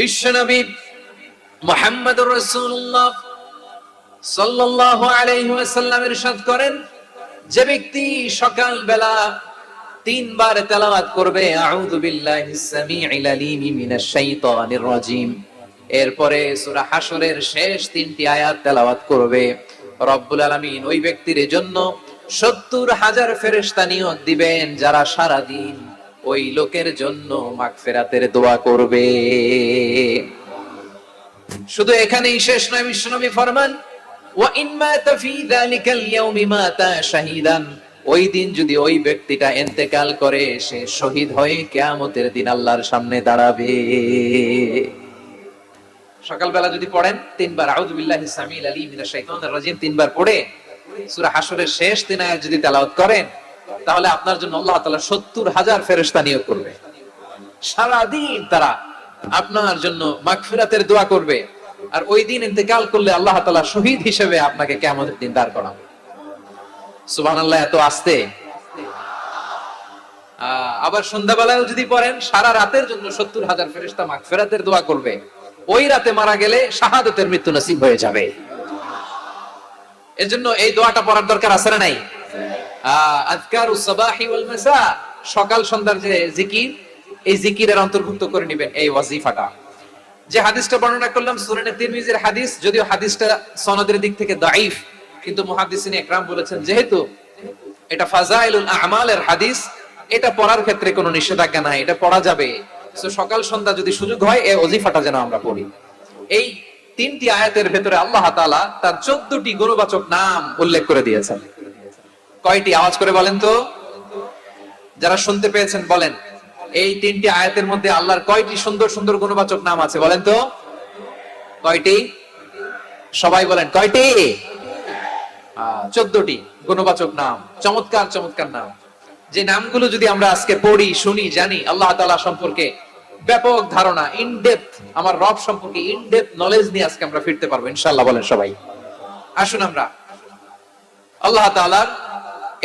বিশ্বনবী মুহাম্মদুর রাসূলুল্লাহ সাল্লাল্লাহু আলাইহি ওয়াসাল্লাম ইরশাদ করেন, যে ব্যক্তি সকাল বেলা তিনবার তেলাওয়াত করবে আউযু বিল্লাহিস সামিউল আলিম মিনাশ শাইতানির রাজীম, এরপরে সূরা হাশরের শেষ তিনটি আয়াত তেলাওয়াত করবে, রব্বুল আলামিন ওই ব্যক্তির জন্য ৭০,০০০ ফেরেশতা নিয়োগ দিবেন যারা সারা দিন ওই লোকের জন্য মাগফিরাতের দোয়া করবে। শুধু এখানেই শেষ নয়, বিশ্বনবী ফরমান ওয়া ইন মাতা ফি যালিকাল ইয়াউমি মাতা শাহীদান, ওই দিন যদি ওই ব্যক্তিটা ইন্তেকাল করে সে শহীদ হয়ে কিয়ামতের দিন আল্লাহর সামনে দাঁড়াবে। সকালবেলা যদি পড়েন তিনবার আউযু বিল্লাহিস সামিউল আলিম মিনাশ শাইতানির রাজীম তিনবার পড়ে সূরা হাশরের শেষ তিন আয়াত যদি তেলাওয়াত করেন, তাহলে আপনার জন্য আল্লাহ তাআলা ৭০,০০০ ফেরেশতা নিয়োগ করবে। সারা দিন তারা আপনার জন্য মাগফিরাতের দোয়া করবে, আর ওই দিন ইন্তেকাল করলে আল্লাহ তাআলা শহীদ হিসেবে আপনাকে কিয়ামতের দিন দাঁড় করাবে। সুবহানাল্লাহ, এত আস্তে। আবার সন্ধ্যাবেলায় যদি পড়েন সারা রাতের জন্য ৭০,০০০ ফেরেশতা মাগফিরাতের দোয়া করবে। ওই রাতে মারা গেলে শাহাদাতের মৃত্যু নসিব হয়ে যাবে। এজন্য এই দোয়াটা পড়ার দরকার আছে না নাই? আযকারুস সাবাহি ওয়াল মাসা, সকাল সন্ধ্যার যে জিকির, এই জিকিরের অন্তর্ভুক্ত করে নেবেন এই ওয়াজিফাটা। যে হাদিসটা বর্ণনা করলাম সুনানে তিরমিজির হাদিস, যদিও হাদিসটা সনদের দিক থেকে দাঈফ, কিন্তু মুহাদ্দিসিন ইকরাম বলেছেন যেহেতু এটা ফাযাইলুল আ'মালের হাদিস, এটা পড়ার ক্ষেত্রে কোনো নিষেধাজ্ঞা নাই, এটা পড়া যাবে। সো সকাল সন্ধ্যা যদি সুযোগ হয় এই ওয়াজিফাটা যেন আমরা পড়ি। এই তিনটি আয়াতের ভেতরে আল্লাহ তাআলা তার 14টি গুণবাচক নাম উল্লেখ করে দিয়েছেন। কয়টি? আওয়াজ করে বলেন তো, যারা শুনতে পেয়েছেন বলেন, এই তিনটি আয়াতের মধ্যে আল্লাহর কয়টি সুন্দর সুন্দর গুণবাচক নাম আছে বলেন তো? কয়টি? সবাই বলেন কয়টি? 14টি গুণবাচক নাম, চমৎকার চমৎকার নাম। যে নামগুলো যদি আমরা আজকে পড়ি, শুনি, জানি, আল্লাহ তাআলা সম্পর্কে ব্যাপক ধারণা, ইন ডেপথ, আমার রব সম্পর্কে ইন ডেপথ নলেজ নিয়ে আজকে আমরা ফিরতে পারবো ইনশাআল্লাহ। বলেন সবাই। আসুন আমরা আল্লাহ তাআলার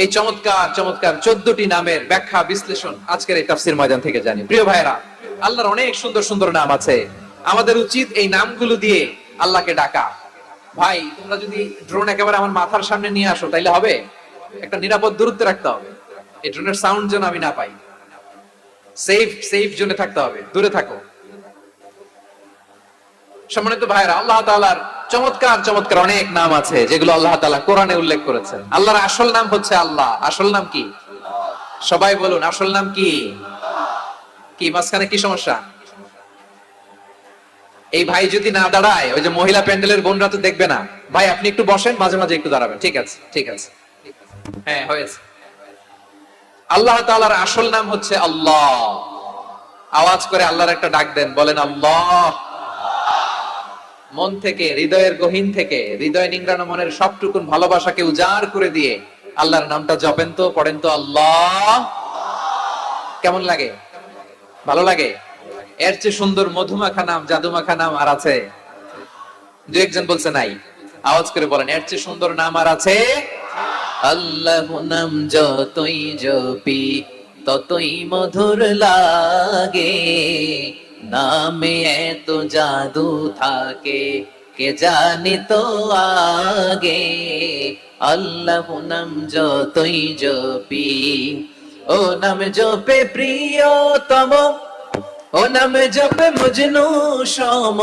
এই চমৎকার চমৎকার 14টি নামের ব্যাখ্যা বিশ্লেষণ আজকের এই তাফসীর ময়দান থেকে জানি। প্রিয় ভাইরা, আল্লাহর অনেক সুন্দর সুন্দর নাম আছে, আমাদের উচিত এই নামগুলো দিয়ে আল্লাহকে ডাকা। ভাই, তোমরা যদি ড্রোন একেবারে আমার মাথার সামনে নিয়ে আসো তাইলে হবে? একটা নিরাপদ দূরত্বে রাখতে হবে, এই ড্রোনের সাউন্ড যেন আমি না পাই। সেফ জোনে থাকতে হবে, দূরে থাকো। সম্মানিত ভাইরা, আল্লাহ তাআলার চমৎকার চমৎকার অনেক নাম আছে যেগুলো আল্লাহ তাআলা কোরআনে উল্লেখ করেছেন। আল্লাহর আসল নাম হচ্ছে আল্লাহ। আসল নাম কি? সবাই বলুন, আসল নাম কি? কি মাঝখানে কি সমস্যা? এই ভাই যদি না দাঁড়ায়, ওই যে মহিলা প্যান্ডেলের বোনরা তো দেখবে না। ভাই আপনি একটু বসেন, মাঝে মাঝে একটু দাঁড়াবেন। ঠিক আছে, ঠিক আছে, হ্যাঁ হয়েছে। আল্লাহ তাআলার আসল নাম হচ্ছে আল্লাহ। আওয়াজ করে আল্লাহর একটা ডাক দেন, বলেন আল্লাহ। মন থেকে, হৃদয়ের গহীন থেকে, হৃদয় নিংড়ানো মনের সবটুকুন ভালোবাসাকে উজাড় করে দিয়ে আল্লাহর নামটা জপেন তো, পড়েন তো আল্লাহ। কেমন লাগে? ভালো লাগে? এর চেয়ে সুন্দর মধুমাখা নাম, জাদুমাখা নাম আর আছে? দু একজন বলছে নাই। আওয়াজ করে বলেন, এর চেয়ে সুন্দর নাম আর আছে? আল্লাহ নাম যতই জপি ততই মধুর লাগে, নামে এত জাদু থাকে কে জানি তো আগে। আল্লাহ নাম যতই জপি, ও নাম জপে প্রিয়তম, ও নামে জপে মজনু সম,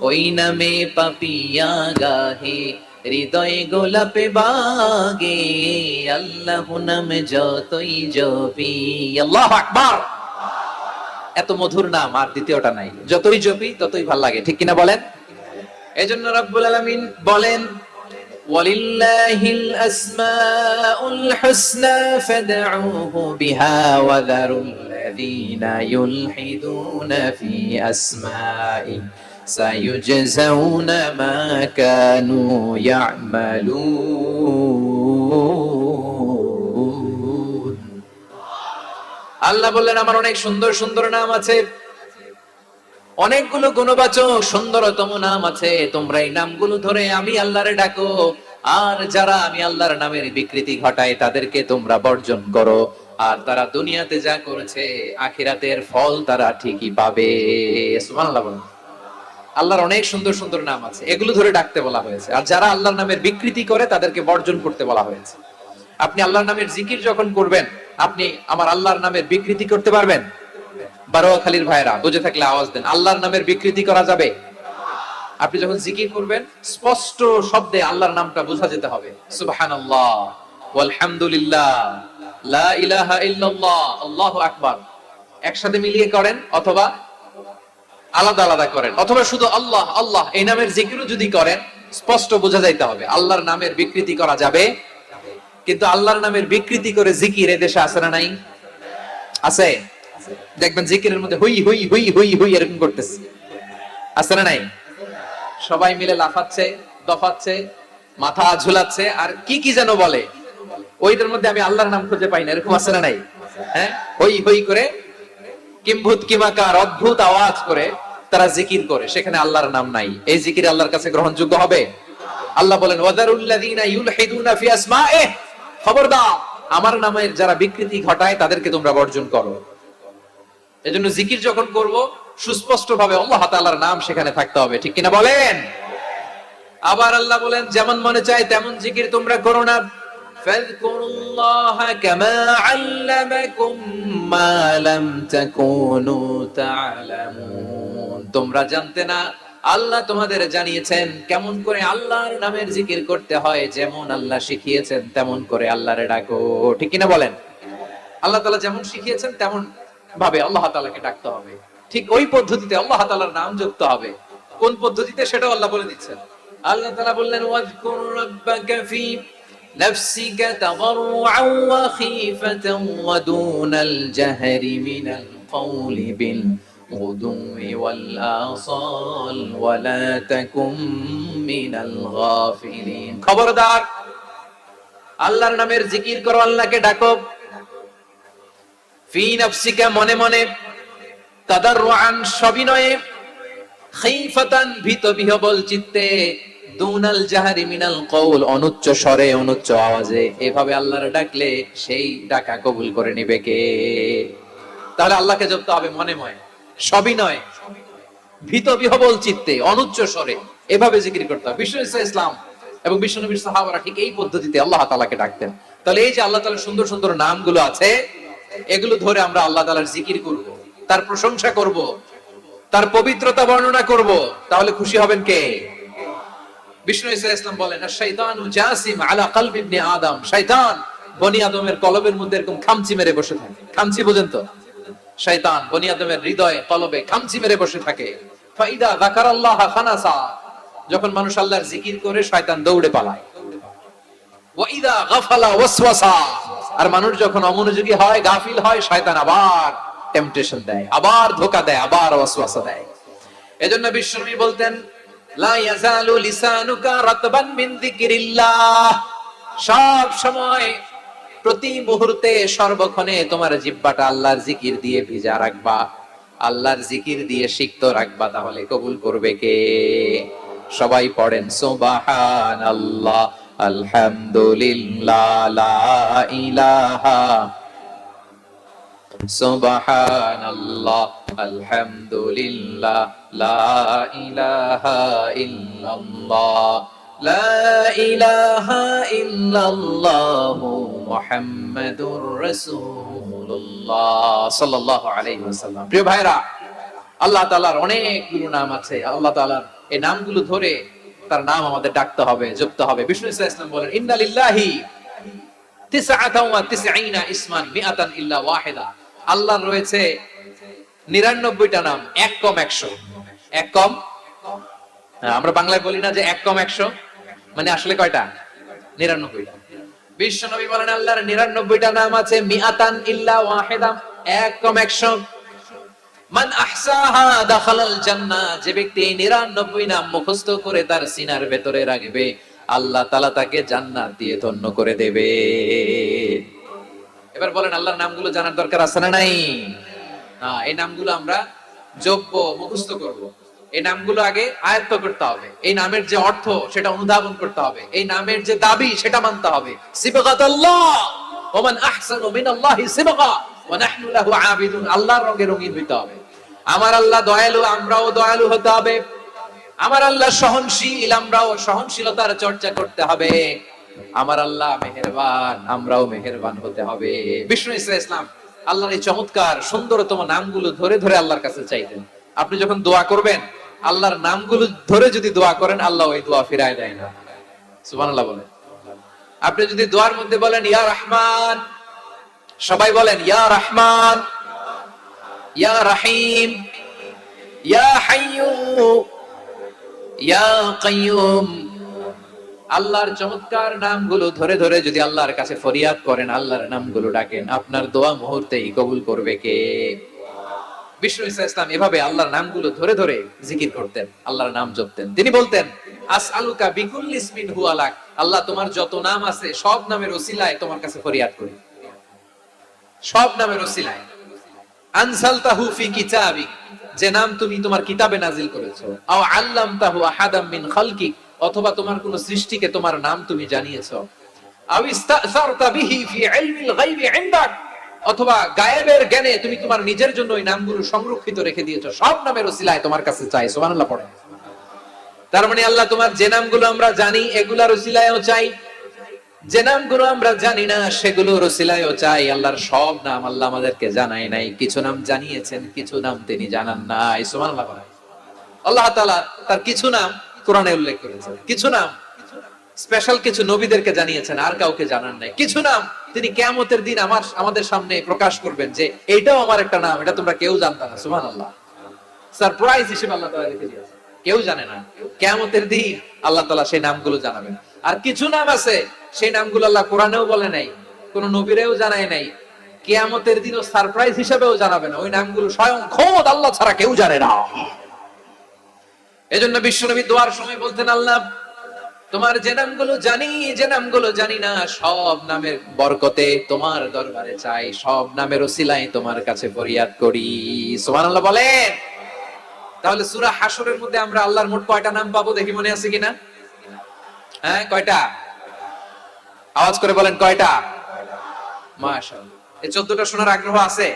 ওই নামে পাপিয়া গাহে হৃদয় গোলাপে বাগে। আল্লাহ নামে যতই জপি। আল্লাহু আকবার। এত মধুর নাম আর দ্বিতীয়টা নাই, যতই জপি ততই ভাল লাগে, ঠিক কিনা বলেন? এজন্য রব্বুল আলামিন বলেন, ওয়ালিল্লাহিল আসমাউল হুসনা ফাদউহু বিহা ওয়া যারুল লাযীনা ইউলহিদুনা ফি আসমাই সায়ুজজাউনা মা কানু ইয়ামালুন। আল্লাহ বললেন, আমার অনেক সুন্দর সুন্দর নাম আছে, অনেকগুলো গুণবাচক সুন্দরতম নাম আছে। তোমরা এই নামগুলো ধরে আমি আল্লাহরে ডাকো, আর যারা আমি আল্লাহর নামের বিকৃতি ঘটায় তাদেরকে তোমরা বর্জন করো। আর তারা দুনিয়াতে যা করেছে আখিরাতের ফল তারা ঠিকই পাবে। সুবহানাল্লাহ বলেন। আল্লাহর অনেক সুন্দর সুন্দর নাম আছে, এগুলো ধরে ডাকতে বলা হয়েছে। আর যারা আল্লাহর নামের বিকৃতি করে তাদেরকে বর্জন করতে বলা হয়েছে। আপনি আল্লাহর নামের জিকির যখন করবেন, আপনি আমার আল্লাহর নামের বিকৃতি করতে পারবেন? বারোয়াখালীর ভাইরা বুঝে থাকলে আওয়াজ দেন, আল্লাহর নামের বিকৃতি করা যাবে? আপনি যখন জিকির করবেন স্পষ্ট শব্দে আল্লাহর নামটা বোঝা যেতে হবে। সুবহানাল্লাহ, আলহামদুলিল্লাহ, লা ইলাহা ইল্লাল্লাহ, আল্লাহু আকবার। একসাথে মিলিয়ে করেন অথবা আলাদা আলাদা করেন, অথবা শুধু আল্লাহ আল্লাহ এই নামের জিকিরও যদি করেন স্পষ্ট বোঝা যাইতে হবে। আল্লাহর নামের বিকৃতি করা যাবে? কিন্তু আল্লাহর নামের বিকৃতি করে জিকির এদেশে আছে না নাই? আছে। দেখবেন জিকিরের মধ্যে হুই হুই হুই হুই হুই এরকম করতেছে, আছে না নাই? সবাই মিলে লাফাচ্ছে, দফাচ্ছে, মাথা ঝুলাচ্ছে, আর কি কি যেন বলে, ওইটার মধ্যে আমি আল্লাহর নাম খুঁজে পাই না, এরকম আছে না নাই? হ্যাঁ, হই হই করে কিম্ভূত কিমাকার অদ্ভুত আওয়াজ করে তারা জিকির করে, সেখানে আল্লাহর নাম নাই। এই জিকির আল্লাহর কাছে গ্রহণযোগ্য হবে? আল্লাহ বলেন ওয়াদারুল্লাযীনা ইউলহিদুনা ফি আসমাইহি, খবরদার আমার নামের যারা বিকৃতি ঘটায় তাদেরকে তোমরা বর্জন করো। এজন্য জিকির যখন করব সুস্পষ্ট ভাবে আল্লাহ তাআলার নাম সেখানে থাকতে হবে, ঠিক কিনা বলেন? আবার আল্লাহ বলেন যেমন মনে চায় তেমন জিকির তোমরা করো না। ফাযকুরুল্লাহা কামা আল্লামাকুম মা লাম তাকুনু তা'লামুন, তোমরা জানতে না, আল্লাহ তোমাদের জানিয়েছেন কেমন করে আল্লাহর নামের জিকির করতে হয়, যেমন আল্লাহ শিখিয়েছেন তেমন করে আল্লাহরে ডাকো, ঠিক কিনা বলেন? আল্লাহ তাআলা যেমন শিখিয়েছেন তেমন ভাবে আল্লাহ তাআলাকে ডাকতে হবে, ঠিক ওই পদ্ধতিতে আল্লাহ তাআলার নাম যুক্ত হবে। কোন পদ্ধতিতে সেটাও আল্লাহ বলে দিচ্ছেন। আল্লাহ তাআলা বললেন ওয়াজকুর রাব্বাকা ফি নাফসিকা তাদাররুআন ওয়া খীফাতান ওয়া দুনাল জাহরি মিনাল কওলি বিল গুদুই ওয়াল আসাল ওয়া লা তাকুম মিনাল গাফিলিন, খবরদার আল্লাহর নামের জিকির করো, আল্লাহকে ডাকো। ফি নাফসিকা মনে মনে, তাদাররুআন সবিনয়ে, খীফাতান ভীত বিহবল চিত্তে, দুনাল জাহরি মিনাল কওল অনুচ্চ স্বরে অনুচ্চ আওয়াজে। এভাবে আল্লাহর ডাকলে সেই ডাকা কবুল করে নিবে কে? তাহলে আল্লাহকে জপতে হবে মনে মনে, সবিনয়, ভীত বিহবল চিত্তে, অনুচ্চ স্বরে, এভাবে জিকির করতে হবে। বিষ্ণু ইসলাম এবং বিশ্বনবীর সাহাবারা ঠিক এই পদ্ধতিতে আল্লাহ তাআলাকে ডাকতেন। তাহলে এই যে আল্লাহ তাআলার সুন্দর সুন্দর নামগুলো আছে, এগুলো ধরে আমরা আল্লাহ তাআলার জিকির করব, তার প্রশংসা করব, তার পবিত্রতা বর্ণনা করব, তাহলে খুশি হবেন কে? বিষ্ণু ইসলাম বলেন আশ-শাইতানু জাসিম আলা কলবি ইবনে আদম, শয়তান বনি আদমের কলবের মধ্যে এরকম খামচি মেরে বসে থাকে। খামচি বুঝেন তো? শয়তান বনি আদমের হৃদয়ে কলবে খামচি মেরে বসে থাকে। ফাইদা যাকারাল্লাহ খানাসা, যখন মানুষ আল্লাহর জিকির করে শয়তান দৌড়ে পালায়। ওয়া ইদা গাফালা ওয়াসওয়াসা, আর মানুষ যখন অমনোযোগী হয়, গাফিল হয়, শয়তান আবার টেম্পটেশন দেয়, আবার ধোঁকা দেয়, আবার ওয়াসওয়াসা দেয়। এজন্য বিশ্বনবী বলতেন লা ইয়াজালু লিসানুকা রাতবান মিন যিকরিল্লাহ, সব সময় প্রতি মুহূর্তে সর্বক্ষণে তোমার জিহ্বাটা আল্লাহর জিকির দিয়ে ভিজা রাখবা, আল্লাহর জিকির দিয়ে সিক্ত রাখবা, তাহলে কবুল করবে কে? সবাই পড়েন সুবহানাল্লাহ, আলহামদুলিল্লাহ, লা ইলাহা, সুবহানাল্লাহ, আলহামদুলিল্লাহ, লা ইলাহা ইল্লাল্লাহ, লা ইলাহা ইল্লাল্লাহু মুহাম্মাদুর রাসূলুল্লাহ সাল্লাল্লাহু আলাইহি ওয়াসাল্লাম। প্রিয় ভাইরা, আল্লাহ তাআলার অনেকগুলো নাম আছে। আল্লাহ তাআলার এই নামগুলো ধরে তার নাম আমাদের ডাকতে হবে, জপতে হবে। বিষ্ণু ইসলাম বলেন ইন্না লিল্লাহি 99 ইসমান মিআতান ইল্লা ওয়াহিদা, আল্লাহর রয়েছে 99টা নাম, এক কম 100। এক কম, আমরা বাংলায় বলি না যে এক কম 100, মানে আসলে কয়টা? 99টা। বিশ্ব নবী বলেন আল্লাহর 99টা নাম আছে, মিআতান ইল্লা ওয়াহিদা, এক কম 100। মান আহসাহা দাখালাল জান্নাহ, যে ব্যক্তি এই 99 নাম মুখস্থ করে তার সিনার ভেতরে রাখবে, আল্লাহ তাআলা তাকে জান্নাত দিয়ে ধন্য করে দেবে। এবার বলেন আল্লাহর নামগুলো জানার দরকার আছে না নাই? এই নামগুলো আমরা জপব, মুখস্থ করব। এই নামগুলো আগে আয়ত্ত করতে হবে। এই নামের যে অর্থ সেটা অনুধাবন করতে হবে। এই নামের যে দাবি সেটা মানতে হবে। সিবগাতুল্লাহ, ওমান আহসানু মিনাল্লাহি সিবগা ওয়া নাহনু লাহু আবিদুন। আল্লাহর রঙে রঙিন হতে হবে। আমার আল্লাহ দয়ালু, আমরাও দয়ালু হতে হবে। আমার আল্লাহ সহনশীল, আমরাও সহনশীলতার চর্চা করতে হবে। আমার আল্লাহ মেহেরবান, আমরাও মেহেরবান হতে হবে। বিষ্ণু ইসলাম আল্লাহর এই চমৎকার সুন্দরতম নামগুলো ধরে ধরে আল্লাহর কাছে চাইতেন। আপনি যখন দোয়া করবেন, আল্লাহর নামগুলো ধরে যদি দোয়া করেন, আল্লাহ ওই দোয়া ফিরায় দেয় না। সুবহানাল্লাহ বলেন। আপনি যদি দোয়ার মধ্যে বলেন ইয়া রহমান, সবাই বলেন ইয়া রহমান, ইয়া রহিম, ইয়া হাইয়্যু, ইয়া কাইয়্যুম। আল্লাহর চমৎকার নামগুলো ধরে ধরে যদি আল্লাহর কাছে ফরিয়াদ করেন, আল্লাহর নামগুলো ডাকেন, আপনার দোয়া মুহূর্তেই কবুল করবে কে? বিষ্ণু ইসলাম এভাবে আল্লাহর নামগুলো ধরে ধরে জিকির করতেন, আল্লাহর নাম জপতেন। তিনি বলতেন আসআলুকা বিকুল্লি ইসমিন হুয়া লাক, আল্লাহ তোমার যত নাম আছে সব নামের ওসিলায় তোমার কাছে ফরিয়াদ করি, সব নামের ওসিলায়। আনসালতাহু ফি কিতাবিক, যে নাম তুমি তোমার কিতাবে নাজিল করেছো। আও আল্লামতাহু আহাদাম মিন খালকিক, অথবা তোমার কোন সৃষ্টিকে তোমার নাম তুমি জানিয়েছো। আও ইস্তাসারতা বিহি ফি ইলমিল গায়বি ইনদাক, অথবা গায়েবের জ্ঞানে তুমি তোমার নিজের জন্য ওই নামগুলো সংরক্ষিত রেখে দিয়েছো। সব নামের ওসিলায় তোমার কাছে চাই। সুবহানাল্লাহ পড়ে। তার মানে আল্লাহ তোমার যে নামগুলো আমরা জানি এগুলার ওসিলায়ও চাই, যে নামগুলো আমরা জানি না সেগুলোর ওসিলায়ও চাই। আল্লাহর সব নাম আল্লাহ আমাদেরকে জানায় নাই, কিছু নাম জানিয়েছেন, কিছু নাম তিনি জানান নাই। সুবহানাল্লাহ পড়ে। আল্লাহ তাআলা তার কিছু নাম কোরআনে উল্লেখ করেছেন, কিছু নাম স্পেশাল কিছু নবীদেরকে জানিয়েছেন, আর কাউকে জানান নাই। কিছু নাম তিনি কিয়ামতের দিন আমাদের সামনে প্রকাশ করবেন যে এইটাও আমার একটা নাম, এটা তোমরা কেউ জানতা না। সুবহানাল্লাহ। সারপ্রাইজ হিসেবে আল্লাহ তাআলা রেখে দিয়েছেন, কেউ জানে না। কিয়ামতের দিন আল্লাহ তাআলা সেই নামগুলো জানাবেন। আর কিছু নাম আছে সেই নামগুলো আল্লাহ কোরআনেও বলে নাই, কোন নবীরেও জানায় নাই, কিয়ামতের দিনও সারপ্রাইজ হিসেবেও জানাবেন। ওই নামগুলো স্বয়ং খোদ আল্লাহ ছাড়া কেউ জানে না। এজন্য বিশ্বনবী দোয়ার সময় বলতেন আল্লাহ তোমার যে নামগুলো জানি, যে নামগুলো জানি না, সব নামের বরকতে তোমার দরবারে চাই, সব নামের ওসিলায় তোমার কাছে ফরিয়াদ করি। সুবহানাল্লাহ বলেন। তাহলে সূরা হাশরের মধ্যে আমরা আল্লাহর মোট কয়টা নাম পাবো দেখি, মনে আছে কিনা? হ্যাঁ, কয়টা? আওয়াজ করে বলেন কয়টা? মাশাআল্লাহ। এই 14টা শোনার আগ্রহ আছে?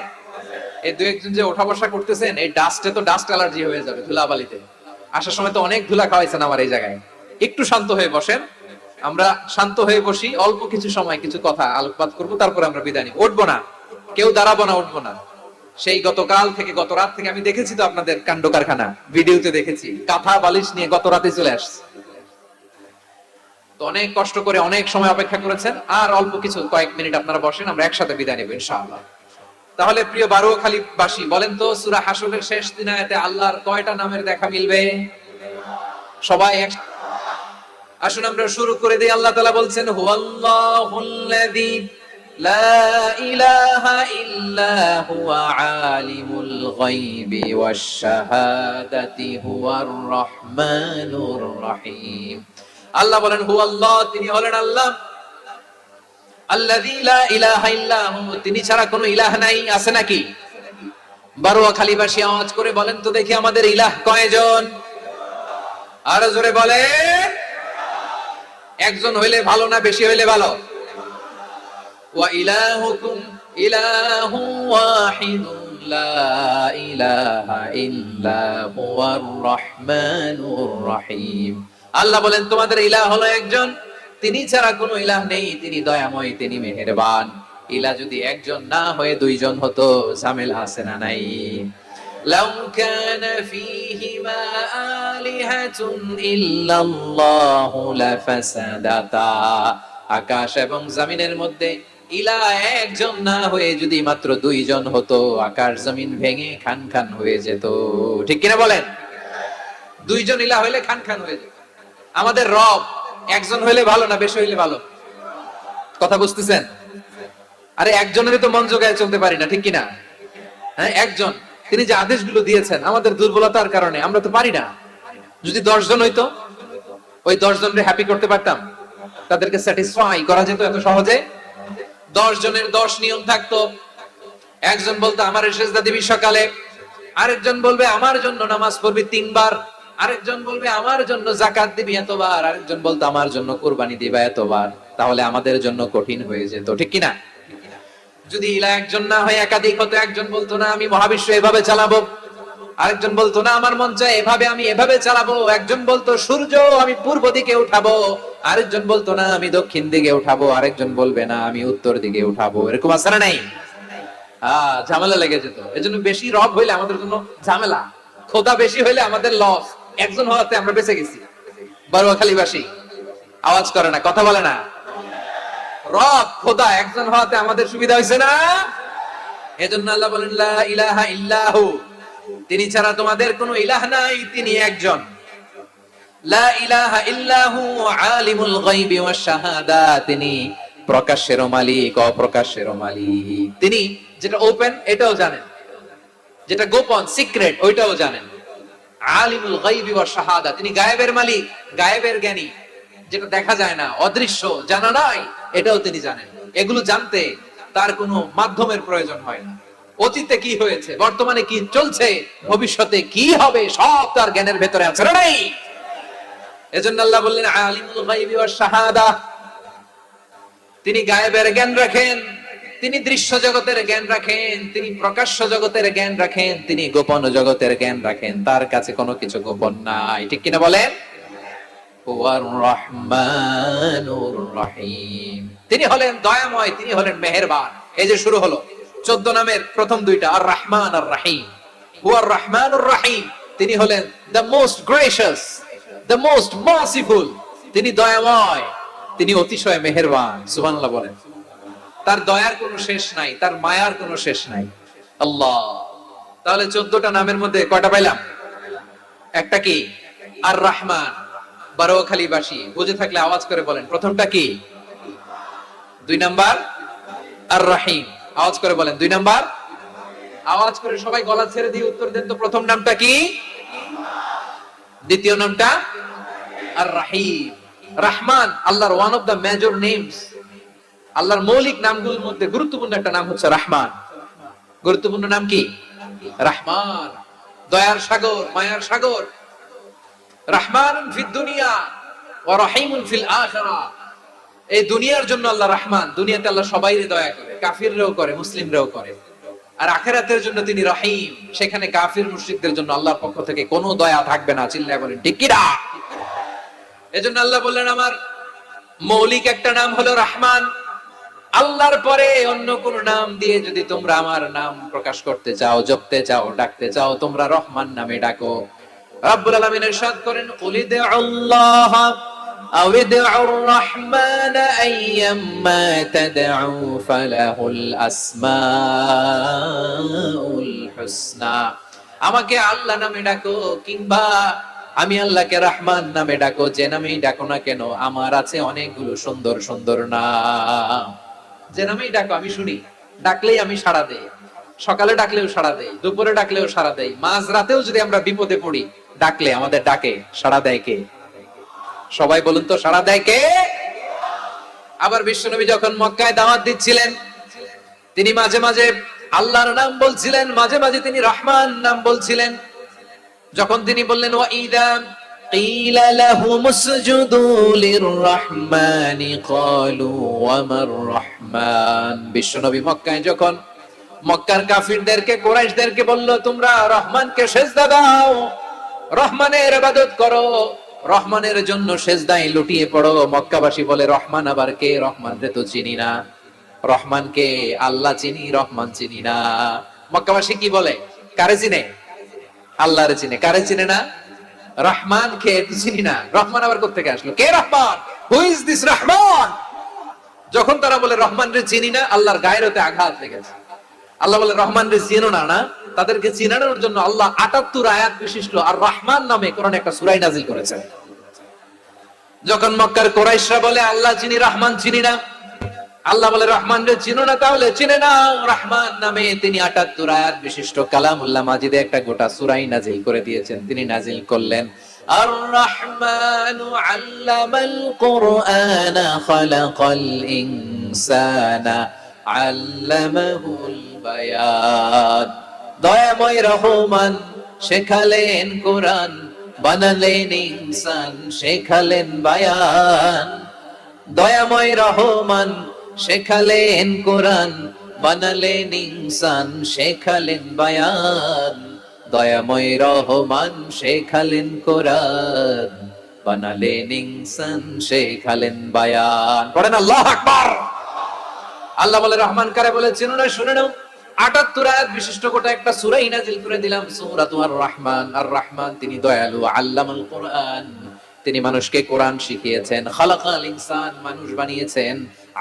এই দুই একজন যে ওঠা বসা করতেছেন, এই ডাস্টে তো ডাস্ট অ্যালার্জি হয়ে যাবে, ধুলাবালিতে। আসার সময় তো অনেক ধুলা খাওয়াইছেন আমার এই জায়গায়। একটু শান্ত হয়ে বসেন, আমরা শান্ত হয়ে বসি, অল্প কিছু সময় কিছু কথা আলোকপাত করবো, তারপরে আমরা বিদায় নিব। উঠবো না, কেউ দাঁড়াবো না, উঠবো না। সেই গতকাল থেকে, গত রাত থেকে আমি দেখেছি তো আপনাদের কাণ্ড কারখানা, ভিডিওতে দেখেছি, কাঁথা বালিশ নিয়ে গত রাতে চলে আসছে। তো অনেক কষ্ট করে অনেক সময় অপেক্ষা করেছেন, আর অল্প কিছু কয়েক মিনিট আপনারা বসেন, আমরা একসাথে বিদায় নেব ইনশাআল্লাহ। তাহলে প্রিয় বারোখালী বাসী, বলেন তো সূরা হাশরের শেষ দিন আয়াতে আল্লাহর কয়টা নামের দেখা মিলবে? সবাই আসুন আমরা শুরু করে দিই। আল্লাহ তাআলা বলছেন হুয়াল্লাহুল্লাযী লা ইলাহা ইল্লা হুয়া আলিমুল গায়বি ওয়াশ শাহাদাতি হুয়ার রহমানুর রহিম। আল্লাহ বলেন হুয়াল্লাহ, তিনি হলেন আল্লাহ। আল্লাযী লা ইলাহা ইল্লা হু, তিনি ছাড়া কোনো ইলাহ নাই। আছে নাকি? বারোয়াখালীবাসী আওয়াজ করে বলেন তো দেখি আমাদের ইলাহ কয়জন? আর জোরে বলেন। একজন হইলে ভালো না বেশি হইলে ভালো? ওয়া ইলাহুকুম ইলাহু ওয়াহিদুন লা ইলাহা ইল্লা হুয়ার রহমানুর রহিম। আল্লাহ বলেন তোমাদের ইলাহ হলো একজন, তিনি ছাড়া কোনো ইলাহ নেই, তিনি দয়াময়, তিনি মেহেরবান। ইলাহ যদি একজন না হয়ে দুইজন হতো, ঝামেলা আছে না নাই? লাউ কানা ফীহিমা আলিহাতুন ইল্লাল্লাহু লাফাসাদাতা, আকাশ এবং জমিনের মধ্যে ইলাহ একজন না হয়ে যদি মাত্র দুইজন হতো, আকাশ জমিন ভেঙে খান খান হয়ে যেত। ঠিক কিনা বলেন? দুইজন ইলাহ হইলে খান খান হয়ে যেত। আমাদের রব একজন হইলে ভালো না বেশি হইলে ভালো? কথা বুঝতেছেন? আরে একজনের তো মন জোগায় চলতে পারি না, ঠিক কিনা? হ্যাঁ, একজন, তিনি যে আদেশগুলো দিয়েছেন আমাদের দুর্বলতার কারণে আমরা তো পারি না। যদি 10 জন হইতো, ওই 10 জনকে হ্যাপি করতে পারতাম, তাদেরকে স্যাটিসফাই করা যেত এত সহজে। 10 জনের 10 নিয়ম থাকতো। একজন বলতো আমার সেজদা দিবি সকালে, আরেকজন বলবে আমার জন্য নামাজ পড়বি 3 বার, আরেকজন বলবে আমার জন্য যাকাত দিবি এতবার, আরেকজন বলতো আমার জন্য কুরবানি দিবা এতবার। তাহলে আমাদের জন্য কঠিন হয়ে যেত, ঠিক কিনা? যদি ইলাহ একজন না হয় একাধিক হতো, একজন বলতো না আমি মহাবিশ্ব এভাবে চালাবো, আরেকজন বলতো না আমার মন চায় এভাবে, আমি এভাবে চালাবো, একজন বলতো সূর্য আমি পূর্ব দিকে উঠাবো, আরেকজন বলতো না আমি দক্ষিণ দিকে উঠাবো, আরেকজন বলবে না আমি উত্তর দিকে উঠাবো। এরকম আছে না নাই? ঝামেলা লেগে যেত। এজন্য বেশি রব হইলে আমাদের জন্য ঝামেলা, খোদা বেশি হইলে আমাদের লস। একজন হওয়াতে আমরা বেঁচে গেছি। বারোয়াখালীবাসী আওয়াজ করে না, কথা বলে না। রব খোদা একজন হওয়াতে আমাদের সুবিধা হয়েছে না। এজন্য আল্লাহ বলেন লা ইলাহা ইল্লাহু, তিনি ছাড়া তোমাদের কোনো ইলাহ নাই, তিনি একজন। লা ইলাহা ইল্লাহু আলিমুল গায়বি ওয়াশ শাহাদা, তিনি প্রকাশ্যের মালিক অপ্রকাশ্যের মালিক। তিনি যেটা ওপেন এটাও জানেন, যেটা গোপন সিক্রেট ওইটাও জানেন। আলিমুল গায়বি ওয়াশ শাহাদা, তিনি গায়েবের মালিক, গায়েবের জ্ঞানী, যেটা দেখা যায় না, অদৃশ্য, জানা নাই, এটাও তিনি জানেন। এগুলো জানতে তার কোনো মাধ্যমের প্রয়োজন হয় না। অতীতে কি হয়েছে, বর্তমানে কি চলছে, ভবিষ্যতে কি হবে, সব তার জ্ঞানের ভেতরে আছে না নাই? এজন্য আল্লাহ বললেন আলিমুল গায়বি ওয়াশ শাহাদা, তিনি গায়েবের জ্ঞান রাখেন, তিনি দৃশ্য জগতের জ্ঞান রাখেন, তিনি প্রকাশ্য জগতের জ্ঞান রাখেন, তিনি গোপন জগতের জ্ঞান রাখেন। তার কাছে কোনো কিছু গোপন নাই, ঠিক কিনা বলেন? হুয়ার রহমানুর রহিম, তিনি হলেন দয়াময়, তিনি হলেন মেহেরবান। এই যে শুরু হলো 14 নামের প্রথম দুইটা, আর রহমান আর রহিম। হুয়ার রহমানুর রহিম, তিনি হলেন the most gracious, the most merciful, তিনি দয়াময়, তিনি অতিশয় মেহেরবান। সুবহানাল্লাহ বলেন। তার দয়ার কোনো শেষ নাই, তার মায়ার কোনো শেষ নাই। আল্লাহ, তাহলে 14টা নামের মধ্যে কয়টা পাইলাম? একটা কি? আর রহমান। বারোয়াখালীবাসী বুঝে থাকলে আওয়াজ করে বলেন, প্রথমটা কি? 2 নাম্বার আর রহিম। আওয়াজ করে বলেন 2 নাম্বার। আওয়াজ করে সবাই গলা ছেড়ে দিয়ে উত্তর দেন তো, প্রথম নামটা কি? দ্বিতীয় নামটা আর রহিম। রহমান আল্লাহর one of the major names, আল্লাহর মৌলিক নামগুলোর মধ্যে গুরুত্বপূর্ণ একটা নাম হচ্ছে রহমান। গুরুত্বপূর্ণ নাম কি? রহমান, দয়ার সাগর, মায়ার সাগর। রহমানুন ফিদ দুনিয়া ওয়া রহিমুন ফিল আখিরাহ, এই দুনিয়ার জন্য আল্লাহ রহমান, দুনিয়াতে আল্লাহ সবাইরে দয়া করে, কাফিররাও করে, মুসলিমরাও করে। আর আখিরাতের জন্য তিনি রহিম, সেখানে কাফির মুশরিকদের জন্য আল্লাহর পক্ষ থেকে কোনো দয়া থাকবে না। চিল্লায় বলেন ঠিক কি না? এজন্য আল্লাহ বললেন আমার মৌলিক একটা নাম হলো রহমান। আল্লাহর পরে অন্য কোন নাম দিয়ে যদি তোমরা আমার নাম প্রকাশ করতে চাও, জপতে চাও, ডাকতে চাও, তোমরা রহমান নামে ডাকো। রব্বুল আলামিন ইরশাদ করেন কুলিদুল্লাহ আও ইদউর রহমান আইয়াম্মা তাদউ ফালাহুল আসমাউল হুসনা, আমাকে আল্লাহ নামে ডাকো কিংবা আমি আল্লাহকে রহমান নামে ডাকো, যে নামেই ডাকো না কেন আমার আছে অনেকগুলো সুন্দর সুন্দর নাম। যে নামেই ডাকো আমি শুনি, ডাকলেই আমি সাড়া দেই। সকালে ডাকলেও সাড়া দেই, দুপুরে ডাকলেও সাড়া দেই, মাঝ রাতেও যদি আমরা বিপদে পড়ি ডাকলে আমাদের ডাকে সাড়া দেয় কে? সবাই বলুন তো, সাড়া দেয় কে? আবার বিশ্বনবী যখন মক্কায় দাওয়াত দিচ্ছিলেন, তিনি মাঝে মাঝে আল্লাহর নাম বলছিলেন, মাঝে মাঝে তিনি রহমান নাম বলছিলেন। যখন তিনি বললেন ওয়াইদা কিলা লাহুম উসজুদু লিররহমানি ক্বালু ওয়ামার রহমান, বিশ্বনবী মক্কায় যখন মক্কার কাফিরদেরকে, কুরাইশদেরকে বলল তোমরা রহমানকে সিজদা দাও, রহমানের ইবাদত করো, রহমানের জন্য সিজদায় লুটিয়ে পড়ো। মক্কাবাসী বলে রহমান আবার কে? রহমান রে তো চিনি না। রহমান কে? আল্লাহ চিনি, রহমান চিনি না। মক্কাবাসী কি বলে? কারে চিনে? আল্লাহরে চিনে। কারে চিনে না? রহমান কে চিনি না। রহমান আবার কোত্থেকে আসলো? কে Rahman? Who is this Rahman? যখন তারা বলে রহমান রে চিনি না, আল্লাহর গায়রতে আঘাত লেগেছে। আল্লাহ বলে রহমান রে চিনো না, না তাদেরকে চিনানোর জন্য আল্লাহ 78 আয়াত বিশিষ্ট আর রহমান নামে কোরআনে একটা সূরা নাযিল করেছেন। যখন মক্কার কুরাইশরা বলে আল্লাহ চিনি, রহমান চিনি না, আল্লাহ বলে রহমান রে চিনো না, তাহলে চিনে না রহমান নামে তিনি 78 আয়াত বিশিষ্ট কালামুল্লাহ মাজিদে একটা গোটা সূরা নাযিল করে দিয়েছেন। তিনি নাযিল করলেন আর রহমানু আল্লামাল কুরআনা খালাকাল ইনসানা আল্লামাহুল বায়ান, দয়াময় রহমান শেখালেন কোরআন, বানালেন ইনসান, শেখালেন বায়ান। দয়াময় রহমান শেখালেন কোরআন, বানালেন ইনসান শেখালেন বায়ান, দয়াময় রহমান শেখালেন কোরআন, বানালেন ইনসান শেখালেন বায়ান। পড়েন আল্লাহু আকবার। আল্লাহ বলে রহমান কারে বলে চিনো না, শুনে নাও। ৭৮ আয়াত বিশিষ্ট গোটা একটা সূরাই নাযিল করে দিলাম, সূরাতুর রহমান। আর রহমান তিনি দয়ালু, আল্লামাল কোরআন, তিনি মানুষকে কোরআন শিখিয়েছেন। খালাকাল ইনসান, মানুষ বানিয়েছেন।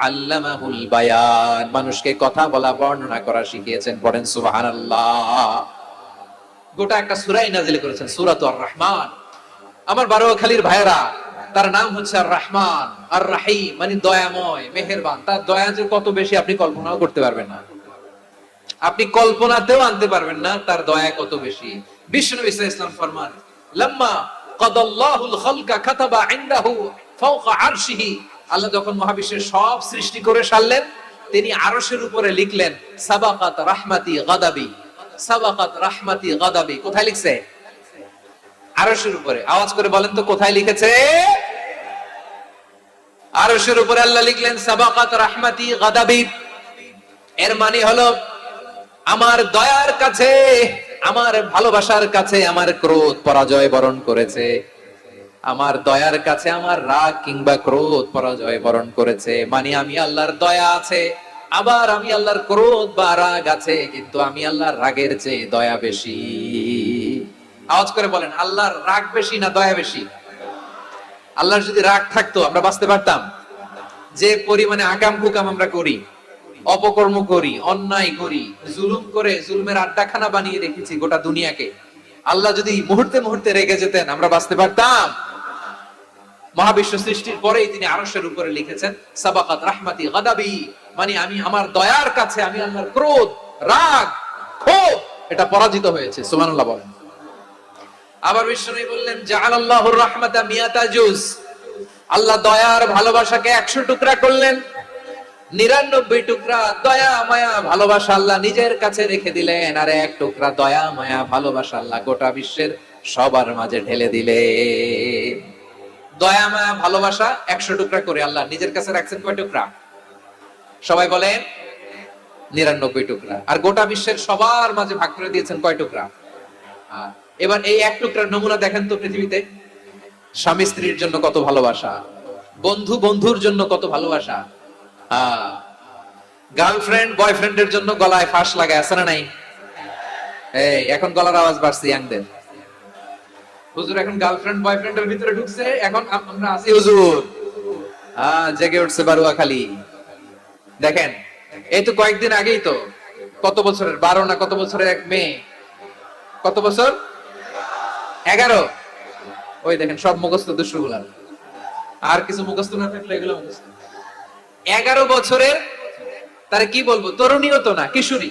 আল্লামাহুল বায়ান, মানুষকে কথা বলা বর্ণনা করা শিখিয়েছেন। পড়েন সুবহানাল্লাহ। গোটা একটা সূরাই নাযিল করেছেন, সূরাতুর রহমান। আমার বারোয়াখালীর ভাইয়েরা, তার নাম হচ্ছে আর রহমান আর রাহিম, মানে দয়াময়, মেহেরবান। তার দয়া যে কত বেশি আপনি কল্পনাও করতে পারবেন না, আপনি কল্পনাতেও আনতে পারবেন না তার দয়া কত বেশি। বিশ্বনবী সাল্লাল্লাহু আলাইহি ওয়াসাল্লাম ফরমান, লাম্মা কাদাল্লাহুল খালকা কাতাবা ইনদাহু ফাওকা আরশিহি, আল্লাহ যখন মহাবিশ্বের সব সৃষ্টি করে সারলেন, তিনি আরশের উপরে লিখলেন সাবাকাত রাহমাতি গাদাবি, সাবাকাত রাহমাতি গাদাবি। কোথায় লিখছে? আরশের উপরে। আওয়াজ করে বলেন তো কোথায় লিখেছে? আরশের উপরে আল্লাহ লিখলেন সাবাকাত রাহমাতি গাদাবি। এর মানে হলো আমার দয়ার কাছে, আমার ভালোবাসার কাছে আমার ক্রোধ পরাজয় বরণ করেছে, আমার দয়ার কাছে আমার রাগ কিংবা ক্রোধ পরাজয় বরণ করেছে। মানে আমি আল্লাহর দয়া আছে, আবার আমি আল্লাহর ক্রোধ বা রাগ আছে, কিন্তু আমি আল্লাহর রাগের চেয়ে দয়া বেশি। আওয়াজ করে বলেন, আল্লাহর রাগ বেশি না দয়া বেশি? আল্লাহর যদি রাগ থাকতো আমরা বাঁচতে পারতাম? যে পরিমাণে আকাম কুকাম আমরা করি, অপকর্ম করি, অন্যায় করি, জুলুম করে জুলুমের আড্ডাখানা বানিয়ে রেখেছি গোটা দুনিয়াকে, আল্লাহ যদি মুহূর্তে মুহূর্তে রেগে যেতেন আমরা বাঁচতে পারতাম? মহাবিশ্ব সৃষ্টির পরেই তিনি আরশের উপরে লিখেছেন সাবাকাত রাহমাতি গাদাবি, মানে আমি আমার দয়ার কাছে আমি আল্লাহর ক্রোধ, রাগ, ক্ষোভ এটা পরাজিত হয়েছে। সুবহানাল্লাহ বলেন। আবার বিশ্বনবী বললেন জাআলাল্লাহুর রাহমাতা মিয়াতা জুজ, আল্লাহ দয়ার ভালোবাসাকে ১০০ টুকরা করলেন। ৯৯ টুকরা দয়া মায়া ভালোবাসা আল্লাহ নিজের কাছে রেখে দিলেন, আর ১ টুকরা দয়া মায়া ভালোবাসা আল্লাহ গোটা বিশ্বের সবার মাঝে ঢেলে দিলেন। দয়া মায়া ভালোবাসা ১০০ টুকরা করে আল্লাহ নিজের কাছে রাখছেন কয় টুকরা? সবাই বলেন ৯৯ টুকরা। আর গোটা বিশ্বের সবার মাঝে ভাগ করে দিয়েছেন কয় টুকরা? এবার এই ১ টুকরার নমুনা দেখেন তো পৃথিবীতে। স্বামী স্ত্রীর জন্য কত ভালোবাসা, বন্ধু বন্ধুর জন্য কত ভালোবাসা, গার্লফ্রেন্ড বয়ফ্রেন্ডের জন্য গলায় ফাঁস লাগায়, আছে না নাই? এই এখন গলার আওয়াজ বাড়ছে ইয়াংদের। হুজুর এখন গার্লফ্রেন্ড বয়ফ্রেন্ডের ভিতরে ঢুকছে, এখন আমরা আছি হুজুর। জেগে উঠছে বারুয়াখালী। দেখেন এই তো কয়েকদিন আগেই তো, কত বছরের ১২ না কত বছরের এক মেয়ে, কত বছর? ১১। ওই দেখেন সব মুখস্থ দুষ্টগুলা, আর কিছু মুখস্থ না থাকলে এগুলো মুখস্থ। ১১ বছরের, তারে কি বলবো, তরুণীও তো না, কিশোরী।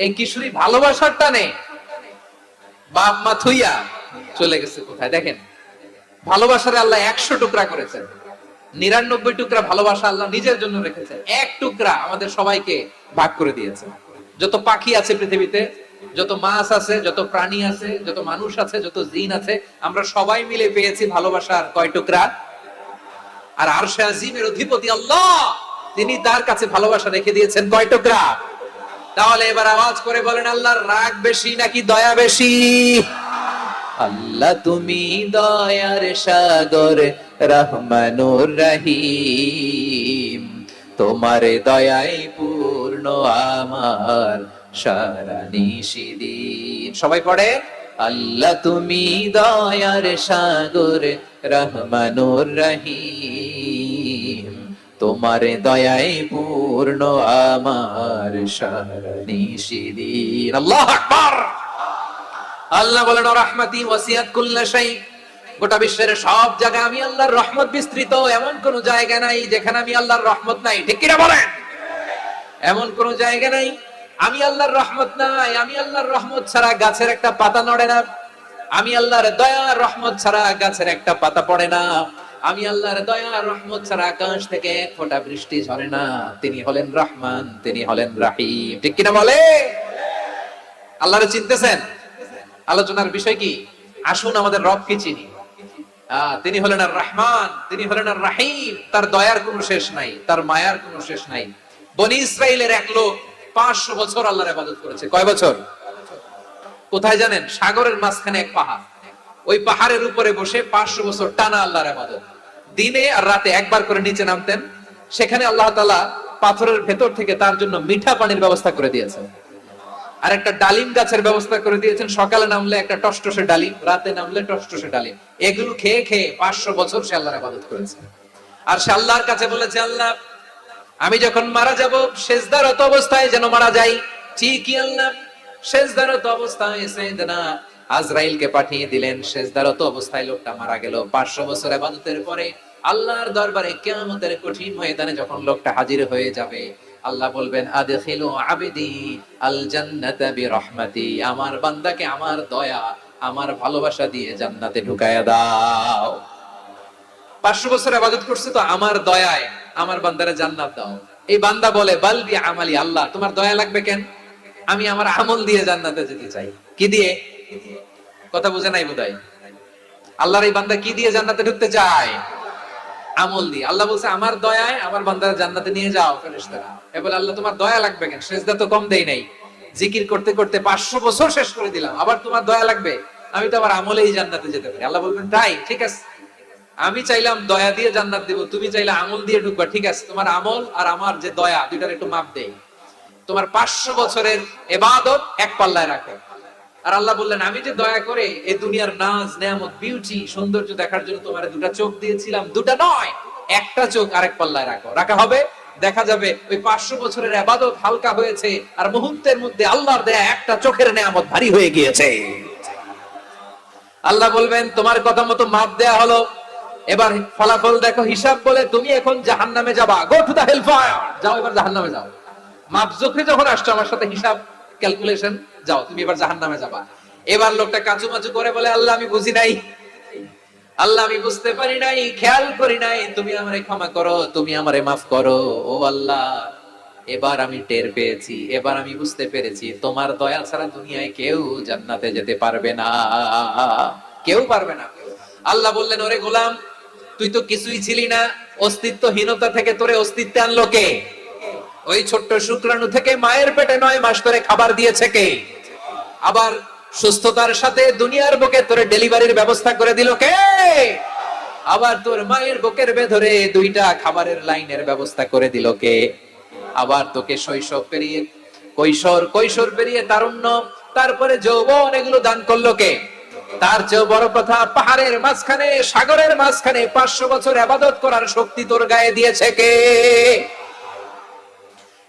এই কিশোরী ভালোবাসার টানে বাপ মা থুইয়া চলে গেছে কোথায়? দেখেন ভালোবাসার আল্লাহ ১০০ টুকরা করেছেন, ৯৯ টুকরা ভালোবাসা আল্লাহ নিজের জন্য রেখেছেন, ১ টুকরা আমাদের সবাইকে ভাগ করে দিয়েছে। যত পাখি আছে পৃথিবীতে, যত মাছ আছে, যত প্রাণী আছে, যত মানুষ আছে, যত জিন আছে, আমরা সবাই মিলে পেয়েছি ভালোবাসার কয় টুকরা? আর আরশে আজিমের অধিপতি আল্লাহ, তিনি তার কাছে ভালোবাসা রেখে দিয়েছেন কয় টুকরা? তাহলে এবার আওয়াজ করে বলেন, আল্লাহর রাগ বেশি নাকি দয়া বেশি? আল্লাহ তুমি দয়ার সাগর, রহমানুর রহিম, তোমার দয়ায় পূর্ণ আমার সারা নিশিদিন। সবাই পড়ে, আল্লাহ তুমি দয়ার সাগর, রহমানুর রহিম, তোমার দয়ায় পূর্ণ আমার সারা নিশিদিন। আল্লাহু আকবার। আল্লাহ বলেন রাহমাতি ওয়াসিয়াত কুল্লা শাই, গোটা বিশ্বের সব জায়গায় আমি আল্লাহর রহমত বিস্তৃত, এমন কোন জায়গা নাই যেখানে আমি আল্লাহর রহমত নাই। ঠিক কি না বলেন? এমন কোন জায়গা নাই আমি আল্লাহর রহমত নাই। আমি আল্লাহর রহমত ছাড়া গাছের একটা পাতা নড়ে না, আমি আল্লাহর দয়া রহমত ছাড়া গাছের একটা পাতা পড়ে না, আমি আল্লাহর দয়া রহমত ছাড়া আকাশ থেকে এক ফোঁটা বৃষ্টি ঝরে না। তিনি হলেন রহমান, তিনি হলেন রাহিম। ঠিক কিনা বলে? আল্লাহরে চিনতেছেন? আলোচনার বিষয় কি? আসুন আমাদের রবকে চিনি। তিনি হলেন আর রহমান, তিনি হলেন আর রাহিম। তার দয়ার কোনো শেষ নাই, তার মায়ার কোনো শেষ নাই। বনি ইসরাইলের এক লোক 500 বছর আল্লাহর ইবাদত করেছে। কয় বছর? কোথায় জানেন? সাগরের মাঝখানে এক পাহাড়, ওই পাহাড়ের উপরে বসে 500 বছর টানা আল্লাহর ইবাদত। দিনে আর রাতে একবার করে নিচে নামতেন। সেখানে আল্লাহ তাআলা পাথরের ভেতর থেকে তার জন্য মিঠা পানির ব্যবস্থা করে দিয়েছেন, আর একটা ডালিম গাছের ব্যবস্থা করে দিয়েছেন। সকালে নামলে একটা টসটসে ডালিম, রাতে নামলে টসটসে ডালিম। এগুলো খেয়ে খেয়ে 500 বছর সে আল্লাহর ইবাদত করেছে। আর সে আল্লাহর কাছে বলেছে, আল্লাহ আমি যখন মারা যাব সেজদারত অবস্থায় যেন মারা যাই। ঠিকই আল্লাহ সেজদারত অবস্থায় সাইয়েদনা আজরাইলকে পাঠিয়ে দিলেন। সেজদারত অবস্থায় লোকটা মারা গেল। 500 বছর ইবাদতের পরে আল্লাহর দরবারে কিয়ামতের কঠিন ময়দানে যখন লোকটা হাজির হয়ে যাবে, আল্লাহ বলবেন আদখিলু আবদি আল জান্নাতা বিরহমাতি, আমার বান্দাকে আমার দয়া আমার ভালোবাসা দিয়ে জান্নাতে ঢুকায়া দাও। 500 বছর ইবাদত করছে তো আমার দয়ায় আমার বান্দারে জান্নাত দাও। এই বান্দা বলে বাল বি আমালি, আল্লাহ তোমার দয়া লাগবে কেন, আমি আমার আমল দিয়ে জান্নাতে যেতে চাই। কি দিয়ে? কথা বুঝে নাই বোধহয়। আল্লাহর এই বান্দা কি দিয়ে জান্নাতে ঢুকতে চায়? আমল দিয়ে। আল্লাহ বলছে আমার দয়ায় আমার বান্দারে জান্নাতে নিয়ে যাও ফেরেশতারা। এ বলে আল্লাহ তোমার দয়া লাগবে কেন, সেজদা তো কম দেই নাই, জিকির করতে করতে 500 বছর শেষ করে দিলাম, আবার তোমার দয়া লাগবে? আমি তো আমার আমলেই জান্নাতে যেতে পারি। আল্লাহ বলবেন তাই, ঠিক আছে, আমি চাইলাম দয়া দিয়ে জান্নাত দেব, তুমি চাইলে আমল দিয়ে ঢুকবা, ঠিক আছে, তোমার আমল আর আমার যে দয়া দুইটার একটু মাপ দেই। তোমার 500 বছরের ইবাদত এক পাল্লায় রাখো। আর আল্লাহ বললেন আমি যে দয়া করে এই দুনিয়ার নাজ নেয়ামত বিউটি সৌন্দর্য দেখার জন্য তোমার দুটা চোখ দিয়েছিলাম, দুটা নয় একটা চোখ আরেক পাল্লায় রাখো। রাখা হবে, দেখা যাবে ওই 500 বছরের ইবাদত হালকা হয়েছে আর মুহূর্তের মধ্যে আল্লাহর দেয়া একটা চোখের নেয়ামত ভারী হয়ে গিয়েছে। আল্লাহ বলবেন তোমার কথা মতো মাপ দেয়া হলো, এবার ফলাফল দেখো, হিসাব বলে তুমি এখন জাহান্নামে যাবা, go to the hell fire, যাও এবার জাহান্নামে যাও। মাপ জোখে যখন আসছো আমার সাথে হিসাব ক্যালকুলেশন, যাও তুমি এবার জাহান্নামে যাবা। এবার লোকটা কাচুমাচু করে বলে আল্লাহ আমি বুঝি নাই, আল্লাহ আমি বুঝতে পারি নাই, খেয়াল করি নাই, তুমি আমারে ক্ষমা করো, তুমি আমারে মাফ করো। ও আল্লাহ এবার আমি টের পেয়েছি, এবার আমি বুঝতে পেরেছি তোমার দয়া ছাড়া দুনিয়ায় কেউ জান্নাতে যেতে পারবে না, কেউ পারবে না। আল্লাহ বললেন ওরে গোলাম তুই তো কিছুই ছিলি না, অস্তিত্বহীনতা থেকে তোরে অস্তিত্বে আনলো কে? ওই ছোট্ট শুক্রাণু থেকে মায়ের পেটে 9 মাস ধরে খাবার দিয়েছে কে? আবার সুস্থতার সাথে দুনিয়ার বুকে তোরে ডেলিভারির ব্যবস্থা করে দিল কে? আবার তোর মায়ের বুকের ভেতরে 2টা খাবারের লাইনের ব্যবস্থা করে দিল কে? আবার তোকে শৈশব পেরিয়ে কৈশোর পেরিয়ে তারুণ্য, তারপরে যৌবন, এগুলো দান করলো কে? তার চেয়ে বড় কথা, পাহাড়ের মাঝখানে সাগরের মাঝখানে 500 বছর ইবাদত করার শক্তি তোর গায়ে দিয়েছে কে?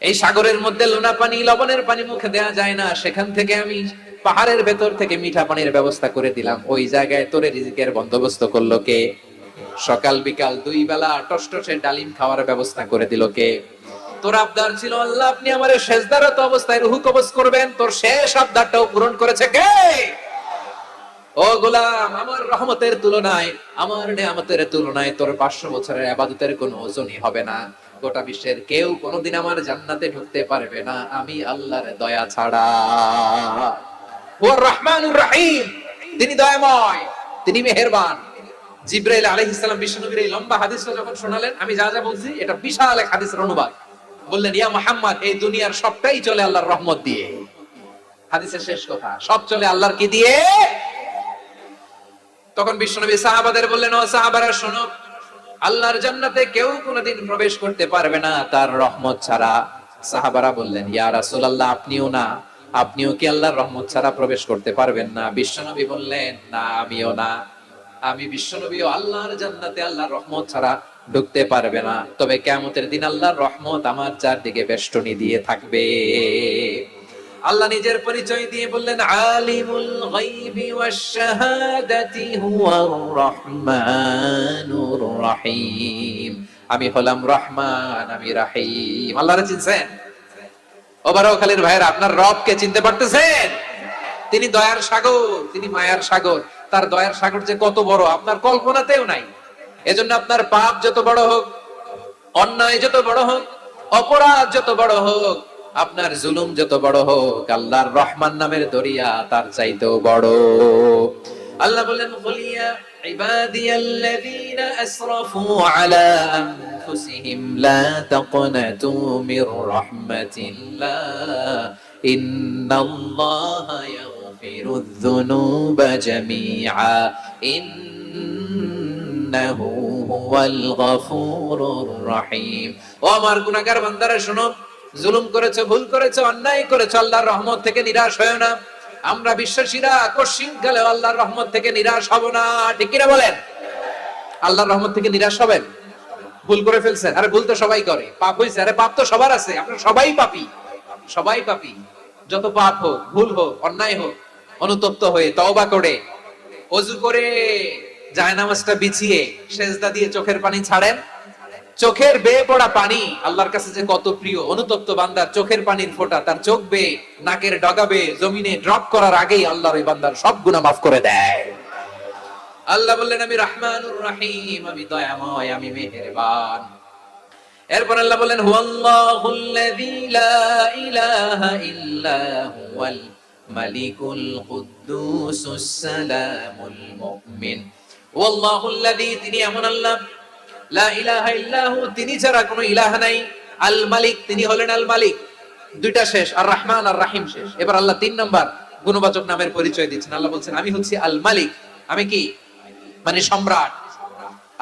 এই সাগরের মধ্যে লোনা পানি লবণের পানি মুখে দেয়া যায় না, সেখান থেকে আমি পাহাড়ের ভেতর থেকে মিঠা পানির ব্যবস্থা করে দিলাম। ওই জায়গায় তোরে রিজিকের বন্দোবস্ত করলো কে? সকাল বিকাল 2 বেলা টসটসে ডালিম খাওয়ার ব্যবস্থা করে দিল কে? তোর আবদার ছিল আল্লাহ আপনি আমারে সেজদারত অবস্থায় রূহ কবজ করবেন, তোর শেষ আবদারটাও পূরণ করেছে কে? ও গোলাম আমার রহমতের তুলনায়, আমার নিয়ামতের তুলনায় তোর 500 বছরের ইবাদতের কোনো ওজনই হবে না। গোটা বিশ্বের কেউ কোনোদিন আমার জান্নাতে ঢুকতে পারবে না আমি আল্লাহর দয়া ছাড়া। ওয়া রহমানুর রহিম, তিনি দয়াময়, তিনি মেহেরবান। জিবরাইল আলাইহিস সালাম বিশ্বনবীর এই লম্বা হাদিসটা যখন শোনালেন, আমি যা যা বলছি এটা বিশাল এক হাদিসের অনুবাদ। বললেন ইয়া মুহাম্মদ এই দুনিয়ার সবটাই চলে আল্লাহর রহমত দিয়ে। হাদিসের শেষ কথা, সব চলে আল্লাহর কি দিয়ে? তখন বিশ্বনবী সাহাবাদের বললেন ও সাহাবারা শোনো, আল্লাহর জান্নাতে কেউ কোনোদিন প্রবেশ করতে পারবে না তার রহমত ছাড়া। সাহাবারা বললেন ইয়া রাসূলুল্লাহ আপনিও না, আপনিও কি আল্লাহর রহমত ছাড়া প্রবেশ করতে পারবেন না? বিশ্বনবী বললেন না আমিও না, আমি বিশ্বনবীও আল্লাহর জান্নাতে আল্লাহর রহমত ছাড়া ঢুকতে পারবে না, তবে কিয়ামতের দিন আল্লাহর রহমত আমার চারদিকে বেষ্টনী দিয়ে থাকবে। আল্লাহ নিজের পরিচয় দিয়ে বললেন আলিমুল গায়বি ওয়াশ শাহাদাতি হুয়ার রহমানুর রহিম, আমি হলাম রহমান, আমি রহিম। আল্লাহরে চিনছেন? ওবারখালীর ভাইয়েরা আপনার রবকে চিনতে পারতেছেন? তিনি দয়ার সাগর, তিনি মায়ার সাগর। তার দয়ার সাগর যে কত বড় আপনার কল্পনাতেও নাই। এজন্য আপনার পাপ যত বড় হোক, অন্যায় যত বড় হোক, অপরাধ যত বড় হোক, আপনার জুলুম যত বড় হোক, আল্লাহর রহমান নামের দরিয়া তার চাইতেও বড়। আল্লাহ বলেন কুলিয়া ইবাদিয়াল্লাযীনা আসরাফু আলা আনফুসিহিম লা তাকনাতু মির রাহমাতিল্লাহ ইন্নাল্লাহা ইয়াগফিরুয যুনুবা জামিআ ইন্নাহু হুয়াল গফুরুর রহিম। ও আমার গুনাহগার বান্দারা শোনো, জুলুম করেছো, ভুল করেছো, অন্যায় করেছো, আল্লাহর রহমত থেকে নিরাশ হয়ো না। আমরা বিশ্বাসীরা কশিনকালে আল্লাহর রহমত থেকে নিরাশ হব না, ঠিক কিনা বলেন? আল্লাহর রহমত থেকে নিরাশ হবেন? ভুল করে ফেলছেন, আরে ভুল তো সবাই করে, পাপ হইছে, আরে পাপ তো সবার আছে, আমরা সবাই পাপী, সবাই পাপী। যত পাপ হোক, ভুল হোক, অন্যায় হোক, অনুতপ্ত হয়ে তওবা করে ওযু করে জায়নামাজটা বিছিয়ে সেজদা দিয়ে চোখের পানি ছাড়েন। চোখের বেয়ে পড়া পানি আল্লাহর কাছে যে কত প্রিয়। অনুতপ্ত বান্দার চোখের পানির ফোঁটা তার চোখ বেয়ে, নাকের ডগা বেয়ে জমিনে ড্রপ করার আগেই আল্লাহর ওই বান্দার সব গুনাহ মাফ করে দেয়। আল্লাহ বললেন আমি রহমানুর রহিম, আমি দয়াময়, আমি মেহেরবান। এরপর আল্লাহ বললেন হুয়াল্লাহুল্লাযী লা ইলাহা ইল্লা হুয়াল মালিকুল কুদ্দুসুস সালামুল মুমিন। ওয়াল্লাহুল্লাযী, তিনি এমন আল্লাহ, লা ইলাহা ইল্লাহু, তিনি ছাড়া কোনো ইলাহ নাই। আল মালিক, তিনি হলেন আল মালিক। দুইটা শেষ, আর রহমান আর রহিম শেষ। এবার আল্লাহ 3 নাম্বার গুণবাচক নামের পরিচয় দিচ্ছেন। আল্লাহ বলছেন আমি হচ্ছি আল মালিক। আমি কি? মানে সম্রাট।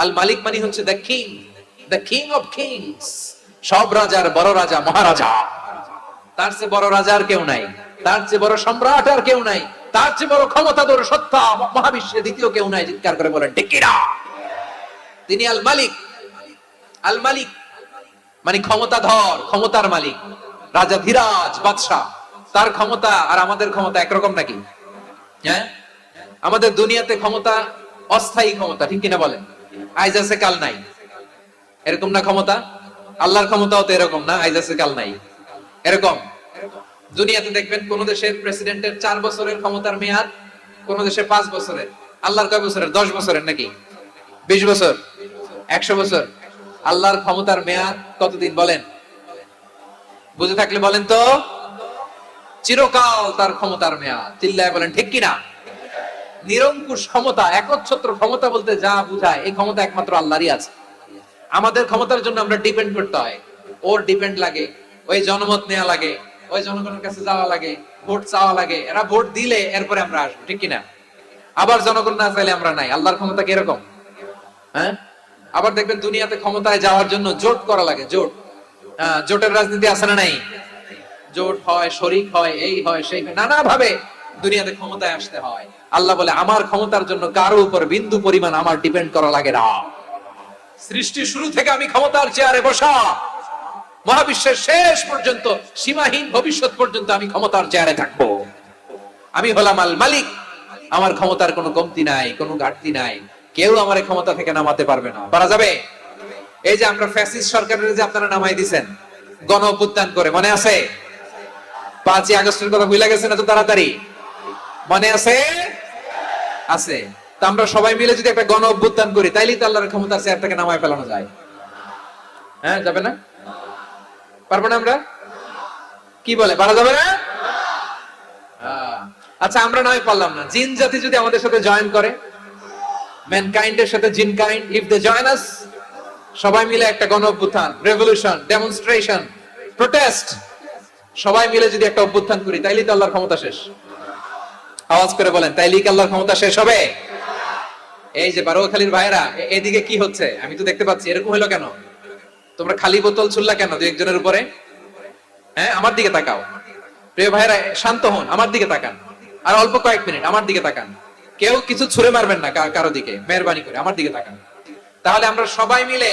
আল মালিক মানে হচ্ছে the king, the king of kings, সব রাজার বড় রাজা, মহারাজা। তার চেয়ে বড় রাজা আর কেউ নাই, তার চেয়ে বড় সম্রাট আর কেউ নাই, তার চেয়ে বড় ক্ষমতাধর সত্তা মহাবিশ্বে দ্বিতীয় কেউ নাই। চিৎকার করে বলেন ঠিক কিনা? তিনি আল মালিক। আল মালিক মানে ক্ষমতাধর, ক্ষমতার মালিক, রাজা ধীরাজ বাদশাহ। তার ক্ষমতা আর আমাদের ক্ষমতা একরকম নাকি? হ্যাঁ, আমাদের দুনিয়াতে ক্ষমতা অস্থায়ী ক্ষমতা, ঠিক কিনা বলেন? আইজ আছে কাল নাই, এরকম না ক্ষমতা? আল্লাহর ক্ষমতাও তো এরকম না, আইজ আছে কাল নাই, এরকম। দুনিয়াতে দেখবেন কোন দেশের প্রেসিডেন্টের 4 বছরের ক্ষমতার মেয়াদ, কোন দেশে 5 বছরের। আল্লাহর কয় বছরের? 10 বছরের নাকি? 20 বছর, 100 বছর। আল্লাহর ক্ষমতার মেয়াদ কতদিন বলেন? বুঝে থাকলে বলেন তো। চিরকাল তার ক্ষমতার মেয়াদ। চিল্লায় বলেন ঠিক কিনা? নিরঙ্কুশ ক্ষমতা, একচ্ছত্র ক্ষমতা বলতে যা বুঝায়, এই ক্ষমতা একমাত্র আল্লাহরই আছে। আমাদের ক্ষমতার জন্য আমরা ডিপেন্ড করতে হয়, ওর ডিপেন্ড লাগে, ওই জনমত নেওয়া লাগে, ওই জনগণের কাছে যাওয়া লাগে, ভোট চাওয়া লাগে, এরা ভোট দিলে এরপরে আমরা আসবো, ঠিক কিনা? আবার জনগণ না চাইলে আমরা নাই। আল্লাহর ক্ষমতা কিরকম? হ্যাঁ, আবার দেখবেন দুনিয়াতে ক্ষমতায় যাওয়ার জন্য জোট করা লাগে, জোট। জোটের রাজনীতি আছে না নাই? জোট হয়, শরিক হয়, এই হয়, সেই হয়, নানা ভাবে দুনিয়াতে ক্ষমতায় আসতে হয়। আল্লাহ বলে আমার ক্ষমতার জন্য কারো উপর বিন্দু পরিমাণ আমার ডিপেন্ড করা লাগে না। সৃষ্টি শুরু থেকে আমি ক্ষমতার চেয়ারে বসা, মহাবিশ্বের শেষ পর্যন্ত, সীমাহীন ভবিষ্যৎ পর্যন্ত আমি ক্ষমতার চেয়ারে থাকবো। আমি হলাম আল মালিক। আমার ক্ষমতার কোনো কমতি নাই, কোনো ঘাটতি নাই। কেউ আমার ক্ষমতা থেকে নামাতে পারবে না। পারা যাবে? এই যে আমরা ফ্যাসিস্ট সরকারের যে আপনারা নামাই দিছেন গণ অভ্যুত্থান করে, মনে আছে? 5ই আগস্টের কথা ভুলে গেছেন এত তাড়াতাড়ি? মনে আছে? আছে। তা আমরা সবাই মিলে যদি একটা গণ অভ্যুত্থান করি, তাইলেই তো আল্লাহর ক্ষমতার চেয়ার থেকে নামায় ফেলানো যায়। হ্যাঁ, যাবে না? পারবো না আমরা? কি বলে, পারা যাবে না? আচ্ছা, আমরা নয় পারলাম না, জিন জাতি যদি আমাদের সাথে জয়েন করে, ম্যানকাইন্ডের সাথে জিনকাইন্ড, ইফ দে জয়েন আস, সবাই মিলে একটা গণ অভ্যুত্থান, রেভলিউশন, ডেমনস্ট্রেশন, প্রোটেস্ট, সবাই মিলে যদি একটা অভ্যুত্থান করি, তাইলেই তো আল্লাহর ক্ষমতা শেষ। আওয়াজ করে বলেন, তাইলেই কি আল্লাহর ক্ষমতা শেষ হবে? এই যে বারোয়াখালীর ভাইরা, এদিকে কি হচ্ছে আমি তো দেখতে পাচ্ছি, এরকম হলো কেন? তোমরা খালি বোতল ছুড়লা কেন 2-1 জনের উপরে? হ্যাঁ, আমার দিকে তাকাও। প্রিয় ভাইরা, শান্ত হন, আমার দিকে তাকান, আর অল্প কয়েক মিনিট আমার দিকে তাকান। কেউ কিছু ছুঁড়ে মারবেন না কারো দিকে, মেহরবানি করে আমার দিকে তাকান। তাহলে আমরা সবাই মিলে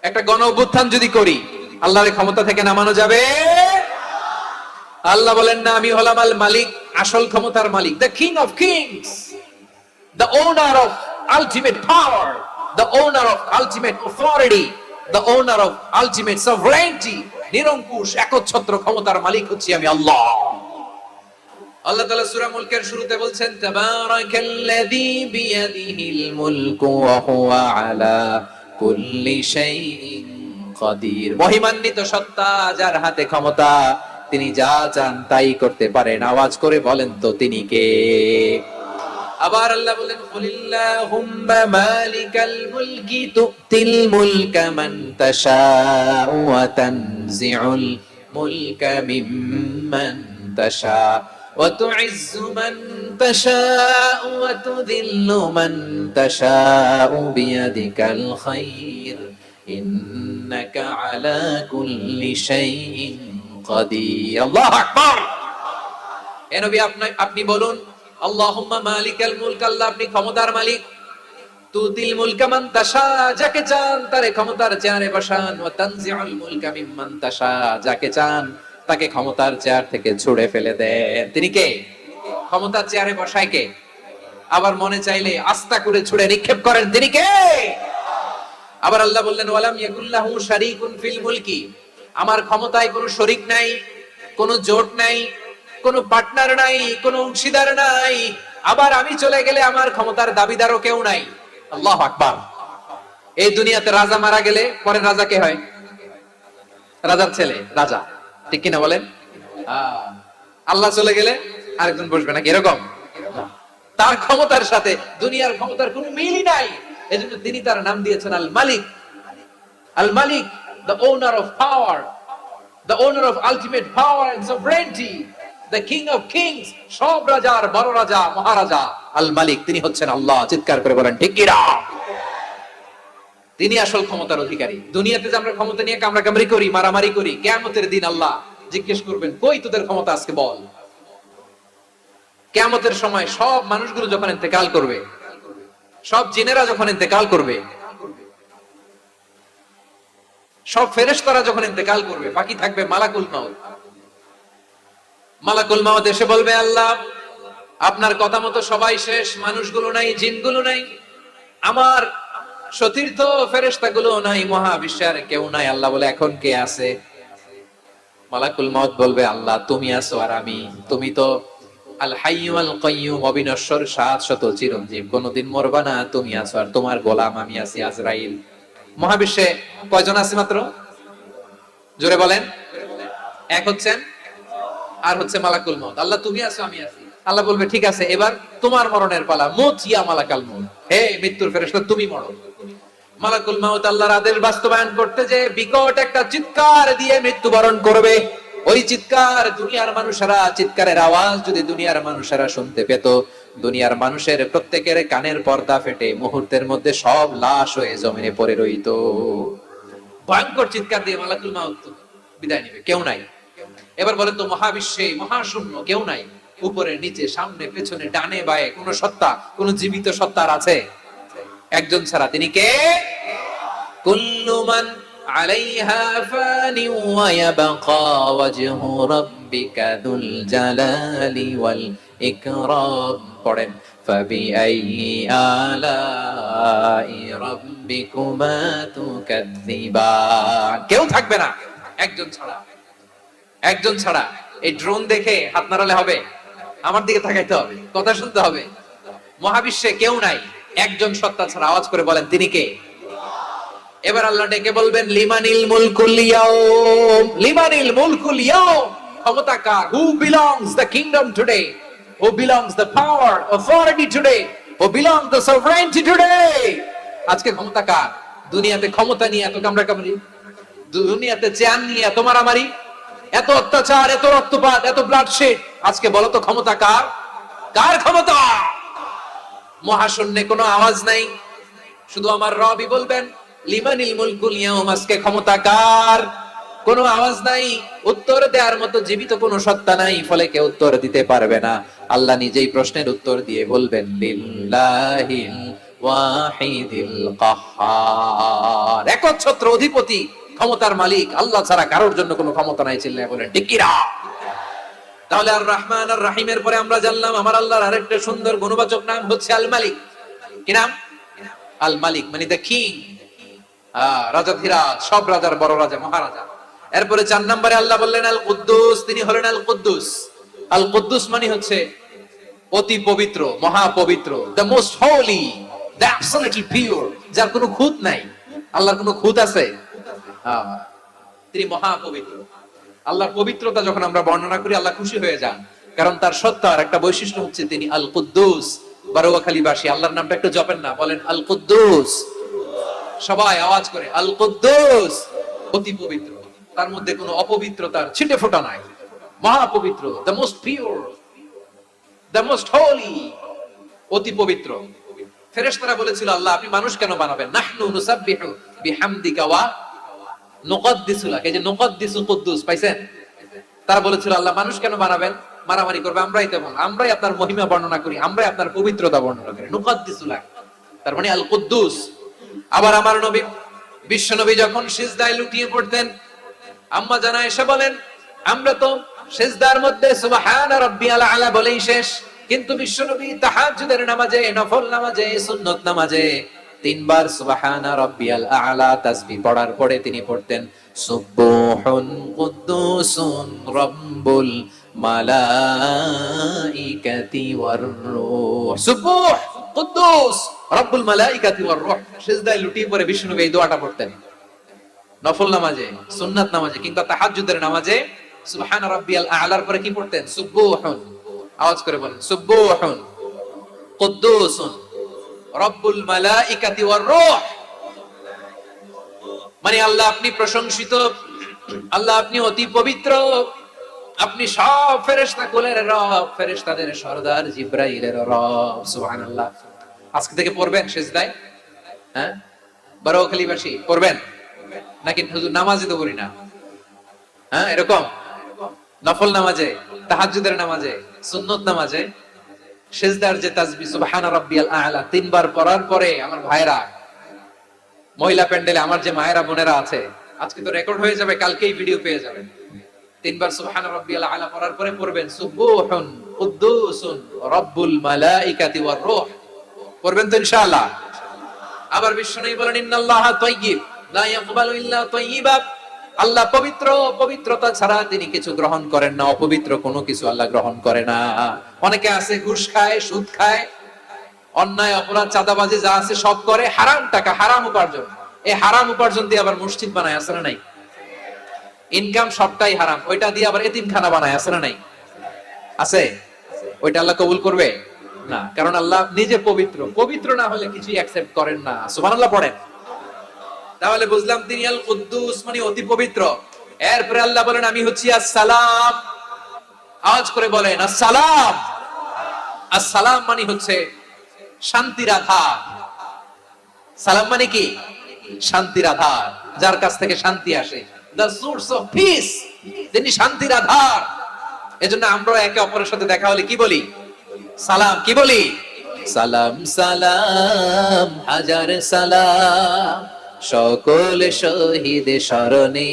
একটা গণ অভ্যুত্থান যদি করি, আল্লাহর ক্ষমতা থেকে নামানো যাবে? আল্লাহ বলেন না আমি হলাম আল মালিক, আসল ক্ষমতার মালিক, the king of kings, the owner of ultimate power, the owner of ultimate authority, the owner of ultimate sovereignty. নিরঙ্কুশ একচ্ছত্র ক্ষমতার মালিক হচ্ছি আমি আল্লাহ। আল্লাহ তাআলা সূরা মুলকের শুরুতে বলছেন তাবারাকাল্লাযী বিয়াদিহিল মুলকু ওয়া হুয়া আলা কুল্লি শাইইন কাদির। মহিমান্বিত সত্তা, যার হাতে ক্ষমতা, তিনি যা চান তাই করতে পারেন। আওয়াজ করে বলেন তো তিনি কে? আবার আল্লাহ বলেন কুলিল্লাহুম্মা মালিকাল মুলকি তুতিল মুলকা মান তাশাউ ওয়া তানজিউল মুলকা মিম্মান তাশা ওয়া তুইজ্জু মান তাশাউ ওয়া তুযিল্লু মান তাশাউ বিয়াদিকাল খায়র ইন্নাকা আলা কুল্লি শাইইন কাদির। আল্লাহু আকবার। এ নবী আপনি বলুন আল্লাহুম্মা মালিকাল মুলক, আল্লাহ আপনি ক্ষমতার মালিক। তুতিল মুলকা মান তাশা, যাকে চান তারে ক্ষমতার চেয়ারে বসান। ওয়া তানজিউল মুলকা মিম্মান তাশা, যাকে চান তাকে ক্ষমতার চেয়ার থেকে ছুড়ে ফেলে দেন। তিনি কে? ক্ষমতার চেয়ারে বসায় কে? আবার মনে চাইলে আস্তা করে ছুড়ে নিক্ষেপ করেন, তিনি কে? আবার আল্লাহ বললেন ওয়ালাম ইয়াকুল্লাহু শারীকুন ফিল মুলকি, আমার ক্ষমতায় কোনো শরীক নাই, কোনো জোট নাই, কোনো পার্টনার নাই, কোনো অংশীদার নাই। আবার আমি চলে গেলে আমার ক্ষমতার দাবিদারও কেউ নাই। আল্লাহু আকবার। এই দুনিয়াতে রাজা মারা গেলে পরে রাজা কে হয়? রাজার ছেলে রাজা, ঠিক কিনা বলেন? আল্লাহ চলে গেলে আরেকজন বসবে নাকি এরকম? তার ক্ষমতার সাথে দুনিয়ার ক্ষমতার কোনো মিলই নাই। এজন্য তিনি তার নাম দিয়েছেন আল মালিক। আল মালিক, the owner of power, the owner of ultimate power and sovereignty, the king of kings, সব রাজার বড় রাজা, মহারাজা আল মালিক, তিনি হচ্ছেন আল্লাহ। চিৎকার করে বলেন ঠিক কিনা? তিনি আসল ক্ষমতার অধিকারী। দুনিয়াতে যে আমরা ক্ষমতা নিয়ে কামড়াকামড়ি করি, মারামারি করি, কিয়ামতের দিন আল্লাহ জিজ্ঞেস করবেন কই তোদের ক্ষমতা আজকে বল। কিয়ামতের সময় সব মানুষগুলো যখন ইন্তেকাল করবে, সব জিনেরা যখন ইন্তেকাল করবে, সব ফেরেশতারা যখন ইন্তেকাল করবে, বাকি থাকবে মালাকুল মাউত। মালাকুল মাউত এসে বলবে আল্লাহ আপনার কথা মতো সবাই শেষ, মানুষগুলো নাই, জিনগুলো নাই, আমার সতীর্থ ফেরেশতাগুলো নাই, মহাবিশ্বের কেউ নাই। আল্লাহ বলে এখন কে আছে? মালাকুল মাউত বলবে আল্লাহ তুমি আছো আর আমি। তুমি তো আল হাইয়্যু আল কাইয়্যুম, অবিনশ্বর, শাশ্বত, চিরঞ্জীব, কোনদিন মরবা না, তুমি আছো আর তোমার গোলাম আমি আছি আজরাইল। মহাবিশ্বে কয়জন আছে মাত্র? জোরে বলেন। এক হচ্ছেন আর হচ্ছে মালাকুল মাউত। আল্লাহ তুমি আছো আমি আছি। আল্লাহ বলবে ঠিক আছে এবার তোমার মরণের পালা, মুত ইয়া মালাকাল মাউত, হে মৃত্যুর ফেরেশতা তুমি মরো। মালাকুল মাউত আল্লাহর আদেশ বাস্তবায়ন করতে যে বিকট একটা চিৎকার দিয়ে মৃত্যুবরণ করবে। ওই চিৎকার দুনিয়ার মানুষেরা, চিৎকারের আওয়াজ যদি দুনিয়ার মানুষেরা শুনতে পেত, দুনিয়ার মানুষের প্রত্যেকের কানের পর্দা ফেটে মুহূর্তের মধ্যে সব লাশ হয়ে জমিনে পড়ে রইতো। ভয়ঙ্কর চিৎকার দিয়ে মালাকুল মাউত বিদায় নেবে, কেউ নাই। এবার বলেন তো মহাবিশ্বে মহাশূন্য, কেউ নাই, উপরে নিচে সামনে পেছনে ডানে বায়ে কোন সত্তা, কোন জীবিত সত্তার আছে? একজন ছাড়া, তিনি কে? কুল্লু মান আলাইহা ফানি ওয়া ইয়াবকা ওয়াজহু রাব্বিকা যুল জালালি ওয়াল ইকরাম। পড়েন ফাবিআইয়ি আলাই রাব্বিকুমা তুকাযযিবান। কেউ থাকবে না একজন ছাড়া, একজন ছাড়া। এই ড্রোন দেখে হাত নাড়ালে হবে? আমার দিকে তাকাইতে হবে, কথা শুনতে হবে। মহাবিশ্বে কেউ নাই, একজন সত্তা ছাড়া। আওয়াজ করে বলেন তিনি কে? এবার আল্লাহ ডেকে বলবেন লিমানিল মুলকুল ইয়াউম, লিমানিল মুলকুল ইয়াউম, ক্ষমতা কার? Who belongs the kingdom today, who belongs the power authority today, who belongs the sovereignty today. আজকে ক্ষমতা কার? দুনিয়াতে ক্ষমতা নিয়ে এত কামড়াকামড়ি, দুনিয়াতে চেয়ার নিয়ে এত মারামারি, এত অত্যাচার, এত রক্তপাত, এত ব্লাডশেড, আজকে বলো তো ক্ষমতা কার? কার ক্ষমতা? মহাশূন্যে কোনো আওয়াজ নাই, শুধু আমার রবই বলবেন লিমানিল মুলকুল ইয়াউম, আজকে ক্ষমতা কার? কোনো আওয়াজ নাই, উত্তর দেওয়ার মতো জীবিত কোনো সত্তা নাই, ফলে কেউ উত্তর দিতে পারবে না। আল্লাহ নিজেই প্রশ্নের উত্তর দিয়ে বলবেন লিল্লাহিল ওয়াহিদিল কাহ্হার, একচ্ছত্র অধিপতি, ক্ষমতার মালিক আল্লাহ ছাড়া কারোর জন্য কোনো ক্ষমতা নাই। চিল্লায় বলেন ঠিক কিনা? তাহলে আর রহমান আর রাহিমের পরে আমরা জানলাম আমার আল্লাহর আরেকটা সুন্দর গুণবাচক নাম হচ্ছে আল মালিক। কি নাম? আল মালিক মানে দ্য কিং, রাজাধিরাজ, সব রাজার বড় রাজা, মহারাজা। এরপরে 4 নম্বরে আল্লাহ বললেন আল কুদ্দুস, তিনি হলেন আল কুদ্দুস। আল কুদ্দুস মানে হচ্ছে অতি পবিত্র, মহা পবিত্র, the most Holi, the absolutely pure, যার কোনো খুঁত নাই। আল্লাহর কোনো খুঁত আছে? তিনি মহা পবিত্র। আল্লাহর পবিত্রতা যখন আমরা বর্ণনা করি আল্লাহ খুশি হয়ে যান, কারণ তার সত্তার একটা বৈশিষ্ট্য হচ্ছে তিনি আল কুদ্দুস, বারোয়াখালীবাসী আল্লাহর নামটা একটু জপেন না, বলেন আল কুদ্দুস। সবাই আওয়াজ করে আল কুদ্দুস, অতি পবিত্র, তার মধ্যে কোনো অপবিত্রতার ছিটে ফোঁটা নাই, মহা পবিত্র, the most pure, the most Holi, অতি পবিত্র। ফেরেশতারা বলেছিল আল্লাহ আপনি মানুষ কেন বানাবেন? নাহনু নুসাব্বিহু বিহামদিকা ওয়া নুকদ্দিসু লাক। এই যে নুকদ্দিসু কুদ্দুস পাইছেন? তারা বলেছিল আল্লাহ মানুষ কেন বানাবেন? মারামারি করবে, আমরাই তেমন, আমরাই আপনার মহিমা বর্ণনা করি, আমরাই আপনার পবিত্রতা বর্ণনা করি। নুকদ্দিসু লাক, তার মানে আল কুদ্দুস। আবার আমার নবী, বিশ্ব নবী যখন সিজদায় লুটিয়ে পড়তেন, আম্মা জানা এসে বলেন আমরা তো সিজদার মধ্যে সুবহান রাব্বিয়াল আলা বলেই শেষ, কিন্তু বিশ্ব নবী তাহাজ্জুদের নামাজে, নফল নামাজে, সুন্নত নামাজে তিনবার সুবহান রাব্বিয়াল আলা তাসবিহ পড়ার পরে তিনি পড়তেন সুবহুন কুদ্দুসুন রাব্বুল মালাইকাতি ওয়ার রূহ। সুবহ কুদ্দুস রাব্বুল মালাইকাতি ওয়ার রূহ। সিজদায় লুটিয়ে পড়ে বিশ্ব নবী এই দোয়াটা পড়তেন নফল নামাজে, সুন্নাত নামাজে কিংবা তাহাজ্জুদের নামাজে। সুবহান রাব্বিয়াল আ'লার পরে কি পড়তেন? সুবহুন, আওয়াজ করে বলেন সুবহুন কুদ্দুসুন রাব্বুল মালাইকাতি ওয়ার রূহ। মানে আল্লাহ আপনি প্রশংসিত, আল্লাহ আপনি অতি পবিত্র, আপনি সব ফেরেশতা কুলের রব, ফেরেশতাদের সরদার জিবরাইলের রব। সুবহানাল্লাহ। আজকে থেকে পড়বেন সিজদায়? হ্যাঁ, বারোয়াখালীবাসী পড়বেন নাকি হুজুর নামাজে তো পড়ি না? হ্যাঁ, এরকম নফল নামাজে, তাহাজ্জুদের নামাজে, সুন্নত নামাজে সিজদার যে তাসবিহ সুবহান রাব্বিয়াল আ'লা তিনবার পড়ার পরে আমার ভাইরা, মহিলা প্যান্ডেলে আমার যে মায়েরা বোনেরা আছে, আজকে তো রেকর্ড হয়ে যাবে, কালকেই ভিডিও পেয়ে যাবেন। তিনবার সুবহান রাব্বিয়াল আ'লা পড়ার পরে পড়বেন সুবহুন কুদ্দুসুন রাব্বুল মালাইকাতি ওয়ার রূহ। পড়বেন তো ইনশাআল্লাহ? আবার বিশ্বনবী বলেন ইন্নাল্লাহা তাইয়্যিব লা ইয়াকবালু ইল্লা তাইয়্যিবা। আল্লাহ পবিত্র, পবিত্রতা ছাড়া তিনি কিছু গ্রহণ করেন না, অপবিত্র কোনো কিছু আল্লাহ গ্রহণ করে না। অনেকে আছে ঘুষ খায়, সুদ খায়, অন্যায় অপরাধ চাঁদাবাজি যা আছে সব করে, হারাম টাকা, হারাম উপার্জন। এই হারাম উপার্জন দিয়ে আবার মসজিদ বানায়, আছে না নাই? ইনকাম সবটাই হারাম, ওইটা দিয়ে আবার এতিমখানা বানায়, আছে না নাই? আছে। ওইটা আল্লাহ কবুল করবে না, কারণ আল্লাহ নিজে পবিত্র, পবিত্র না হলে কিছুই অ্যাকসেপ্ট করেন না। সুবহানাল্লাহ পড়েন। তাহলে বুঝলাম তিনি আল কুদ্দুস মানে অতি পবিত্র। এরপরে আল্লাহ বলেন আমি হচ্ছি আসসালাম। আওয়াজ করে বলেন আসসালাম। আসসালাম মানে হচ্ছে শান্তির আধার। সালাম মানে কি? শান্তির আধার, যার কাছ থেকে শান্তি আসে, দ্য সোর্স অফ পিস, তিনি শান্তির আধার। এজন্য আমরা একে অপরের সাথে দেখা হলে কি বলি? সালাম। কি বলি? সালাম সালাম হাজার সালাম সকল শহীদ স্মরণে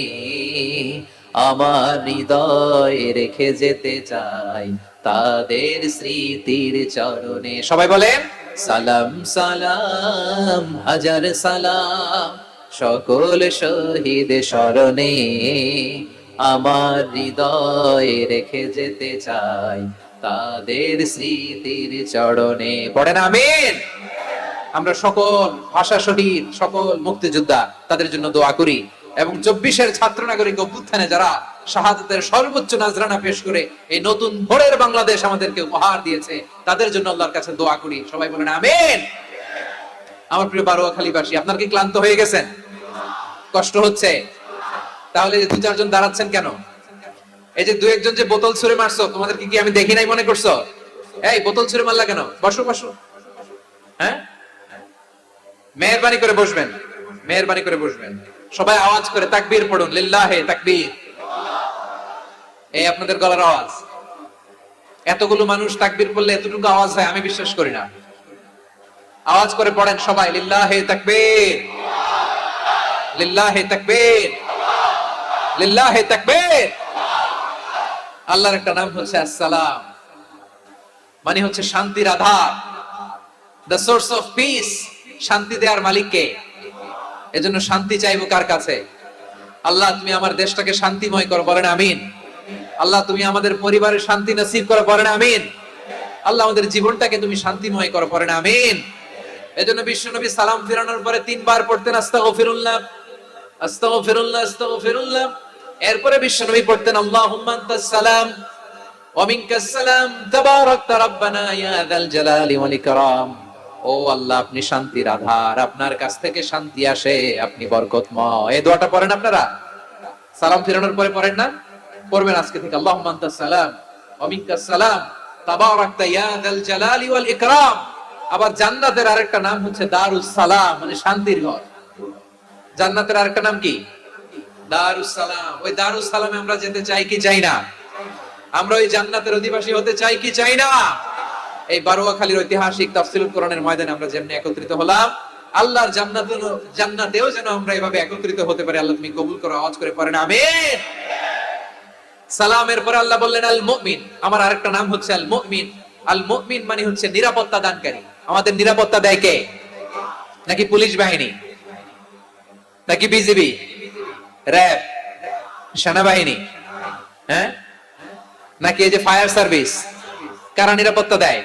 আমার হৃদয় রেখে যেতে চাই তাদের স্মৃতির চরণে। সবাই বলেন সালাম সালাম হাজার সালাম সকল শহীদ স্মরণে আমার হৃদয় রেখে যেতে চাই তাদের স্মৃতির চরণে। পড়েন আমিন। আমরা সকল ভাষা শহীদ, সকল মুক্তিযোদ্ধা তাদের জন্য দোয়া করি, এবং 24-এর ছাত্র নাগরিক অভ্যুত্থানে যারা শাহাদাতের সর্বোচ্চ নাজরানা পেশ করে এই নতুন ভোরের বাংলাদেশ আমাদেরকে উপহার দিয়েছে, তাদের জন্য আল্লাহর কাছে দোয়া করি। সবাই বলেন আমিন। আমার প্রিয় বারোয়াখালীবাসী, আপনার কি ক্লান্ত হয়ে গেছেন? কষ্ট হচ্ছে? তাহলে 2-4 জন দাঁড়াচ্ছেন কেন? এই যে 2-1 জন যে বোতল ছুঁড়ে মারছো, তোমাদের কি আমি দেখি নাই মনে করছো? এই বোতল ছুঁড়ে মারলা কেন? বসো বসো। হ্যাঁ, মেহেরবানি করে বসবেন, মেহেরবানি করে বসবেন। সবাই আওয়াজ করে তাকবীর পড়ুন, লিল্লাহে তাকবীর। এই আপনাদের গলার আওয়াজ। এতগুলো মানুষ তাকবীর পড়লে এতটুকু আওয়াজ হয় আমি বিশ্বাস করি না। আওয়াজ করে পড়েন সবাই, লিল্লাহে তাকবীর, লিল্লাহে তাকবীর, লিল্লাহে তাকবীর। আল্লাহর একটা নাম হচ্ছে আসসালাম, মানে হচ্ছে শান্তির আধার, দ্য সোর্স অফ পিস। শান্তি দেওয়ার মালিক কে? এজন্য শান্তি চাইবো কার কাছে? আল্লাহ তুমি আমার দেশটাকে শান্তিময় করো, বলেন আমিন। আল্লাহ তুমি আমাদের পরিবারের শান্তি নসিব করো, বলেন আমিন। আল্লাহ আমাদের জীবনটাকে তুমি শান্তিময় করো, বলেন আমিন। এজন্য বিশ্বনবী সালাম ফিরানোর পরে 3 বার পড়তেন আস্তাগফিরুল্লাহ, আস্তাগফিরুল্লাহ, আস্তাগফিরুল্লাহ। এরপরে বিশ্বনবী পড়তেন আল্লাহুম্মা আনতাস সালাম ওয়া মিনকাস সালাম তাবারাকতা রাব্বানা ইয়া যাল জালালি ওয়াল ইকরাম। ও আল্লাহ, আপনি শান্তির আধার, আপনার কাছ থেকে শান্তি আসে, আপনি বরকতময়। এই দোয়াটা পড়েন আপনারা? সালাম ফিরানোর পরে পড়েন না? পড়বেন আজকে থেকে। আল্লাহুম্মা আনতাস সালাম ওয়া মিনকাস সালাম তাবারাকতা ইয়া যাল জালালি ওয়াল ইকরাম। আবার জান্নাতের আরেকটা নাম হচ্ছে দারুস সালাম, মানে শান্তির ঘর। জান্নাতের আরেকটা নাম কি? দারুস সালাম। ওই দারুস সালামে আমরা যেতে চাই কি চাই না? আমরা ওই জান্নাতের অধিবাসী হতে চাই কি চাই না? এই বারোয়াখালীর ঐতিহাসিক তাফসীরুল কোরআনের ময়দানে আমরা যেমনি একত্রিত হলাম, আল্লাহর জান্নাতেও যেন আমরা এভাবে একত্রিত হতে পারি। আল্লাহ তুমি কবুল করো, আওয়াজ করে পড়েন আমিন। সালামের পরে আল্লাহ বললেন আল মুমিন। আমার আরেকটা নাম হচ্ছে আল মুমিন। আল মুমিন মানে হচ্ছে নিরাপত্তা দানকারী। আমাদের নিরাপত্তা দেয় কে? নাকি পুলিশ বাহিনী, নাকি বিজিবি, র‍্যাব, সেনাবাহিনী, হ্যাঁ, নাকি এই যে ফায়ার সার্ভিস? কারা নিরাপত্তা দেয়?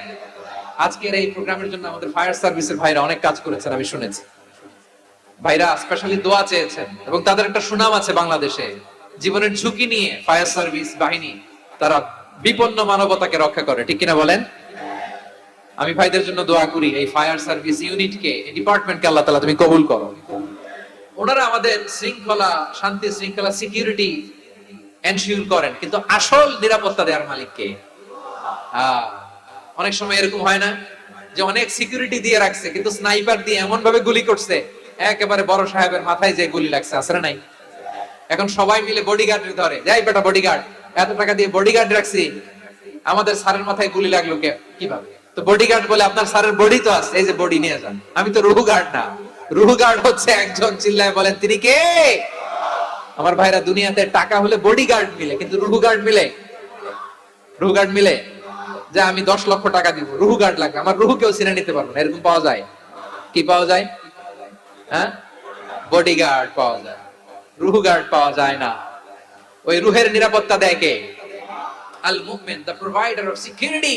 আজকের এই প্রোগ্রামের জন্য আমাদের ফায়ার সার্ভিসের ভাইরা অনেক কাজ করেছেন, আমি শুনেছি। ভাইরা স্পেশালি দোয়া চেয়েছেন এবং তাদের একটা সুনাম আছে বাংলাদেশে। জীবনের ঝুঁকি নিয়ে ফায়ার সার্ভিস বাহিনী তারা বিপন্ন মানবতাকে রক্ষা করে, ঠিক কিনা বলেন? আমি ভাইদের জন্য দোয়া করি, এই ফায়ার সার্ভিস ইউনিটকে, এই ডিপার্টমেন্টকে আল্লাহ তাআলা তুমি কবুল করো। ওনারা আমাদের শৃঙ্খলা, শান্তি শৃঙ্খলা, সিকিউরিটি এনশিওর করেন, কিন্তু আসল নিরাপত্তা দেওয়ার মালিক কে? অনেক সময় এরকম হয় না যে অনেক সিকিউরিটি দিয়ে রাখছে, কিন্তু স্নাইপার দিয়ে এমন ভাবে গুলি করছে একেবারে বড় সাহেবের মাথায় যে গুলি লাগছে, আসলে নাই? এখন সবাই মিলে বডিগার্ডের ধরে, যাই বেটা বডিগার্ড, এত টাকা দিয়ে বডিগার্ড রাখছি, আমাদের স্যারের মাথায় গুলি লাগলো কিভাবে? তো বডিগার্ড বলে আপনার স্যারের বডি তো আছে, এই যে বডি নিয়ে যান। আমি তো রুহু গার্ড না। রুহু গার্ড হচ্ছে একজন, চিল্লায় বলেন তিনি কে? আমার ভাইরা, দুনিয়াতে টাকা হলে বডিগার্ড মিলে, কিন্তু রুহু গার্ড মিলে? রুহু গার্ড মিলে? যে আমি 10 লক্ষ টাকা দিব, রুহু গার্ড লাগবে, আমার রুহু কেউ চিনে নিতে পারবো না, এরকম পাওয়া যায়? কি পাওয়া যায়? হ্যাঁ, বডিগার্ড পাওয়া যায়, রুহু গার্ড পাওয়া যায় না। ওই রুহের নিরাপত্তা দেয় কে? আল মুমিন, দ্য প্রোভাইডার অফ সিকিউরিটি।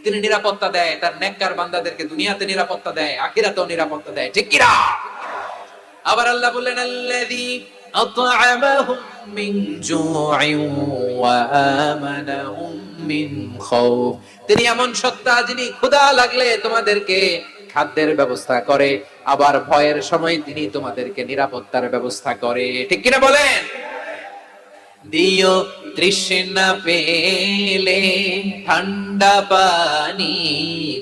তিনি নিরাপত্তা দেয় তার নেককার বান্দাদেরকে, দুনিয়াতে নিরাপত্তা দেয়, আখিরাতেও নিরাপত্তা দেয়, ঠিক কি না? আবার আল্লাহ বললেন আল্লাযী আত'আমাহুম মিন জু'ইন ওয়া আমানাহুম মিন খাউফ। তিনি এমন সত্তা যিনি ক্ষুধা লাগলে তোমাদেরকে খাদ্যের ব্যবস্থা করে, আবার ভয়ের সময় তিনি তোমাদেরকে নিরাপত্তার ব্যবস্থা করে, ঠিক কিনা বলেন? দিও তৃষ্ণা পেলে ঠান্ডা পানি,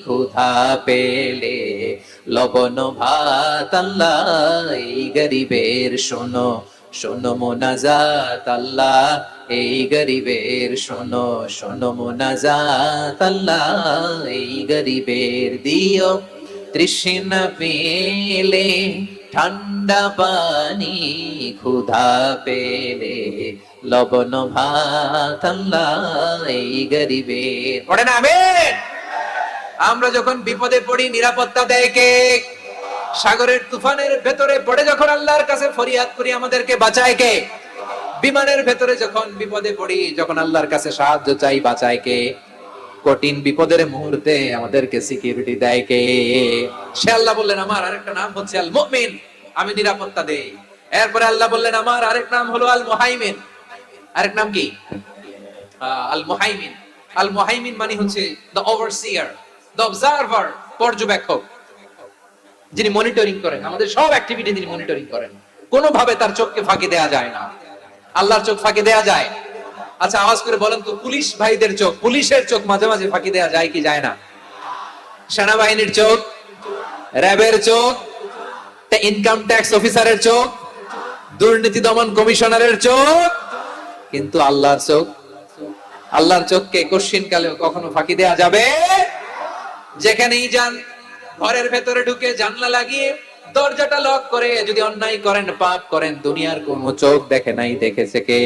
ক্ষুধা পেলে লবণ ভাত, আল্লাহ এই গরিবের শোনো শোনো মোনাজাত, আল্লাহ এই গরিবের শোনো শোনো মোনাজাত, আল্লাহ এই গরিবের। দিও তৃষ্ণা পেলে ঠান্ডা পানি, ক্ষুধা পেলে লবণ ভাত, আল্লাহ এই গরিবের। পড়ে না আমিন? আমরা যখন বিপদে পড়ি নিরাপত্তা দেয় কে? সাগরের তুফানের ভেতরে পড়ে যখন আল্লাহর কাছে ফরিয়াদ করি আমাদেরকে বাঁচায় কে? বিমানের ভেতরে যখন বিপদে পড়ি, যখন আল্লাহর কাছে সাহায্য চাই, বাঁচায় কে? কঠিন বিপদের মুহূর্তে আমাদেরকে সিকিউরিটি দেয় কে? সে আল্লাহ বললেন আমার আরেকটা নাম হচ্ছে আল মুমিন, আমি নিরাপত্তা দেই। এরপরে আল্লাহ বললেন আমার আরেক নাম হলো আল মুহাইমিন। আরেক নাম কি? আল মুহাইমিন। আল মুহাইমিন মানে হচ্ছে দ্য ওভারসিয়ার, দ্য অবজারভার, পর্যবেক্ষক, যিনি মনিটরিং করেন আমাদের সব অ্যাক্টিভিটি, তিনি মনিটরিং করেন। কোনোভাবে তার চোখকে ফাঁকি দেয়া যায় না। আল্লাহর চোখ ফাঁকি দেয়া যায়? আচ্ছা আওয়াজ করে বলেন তো, পুলিশ ভাইদের চোখ, পুলিশের চোখ মাঝে মাঝে ফাঁকি দেয়া যায় কি যায় না? সেনাবাহিনীর চোখ, র্যাবের চোখ, ইনকাম ট্যাক্স অফিসারের চোখ, দুর্নীতি দমন কমিশনারের চোখ, কিন্তু আল্লাহর চোখ? আল্লাহর চোখকে কোশ্চিন কালেও কখনো ফাঁকি দেয়া যাবে? যেখানেই যান, ঘরের ভেতরে ঢুকে জানলা লাগিয়ে দরজাটা লক করে যদি অন্যায় করেন, পাপ করেন, দুনিয়ার কোন চোখ দেখে নাই, দেখেছে কে?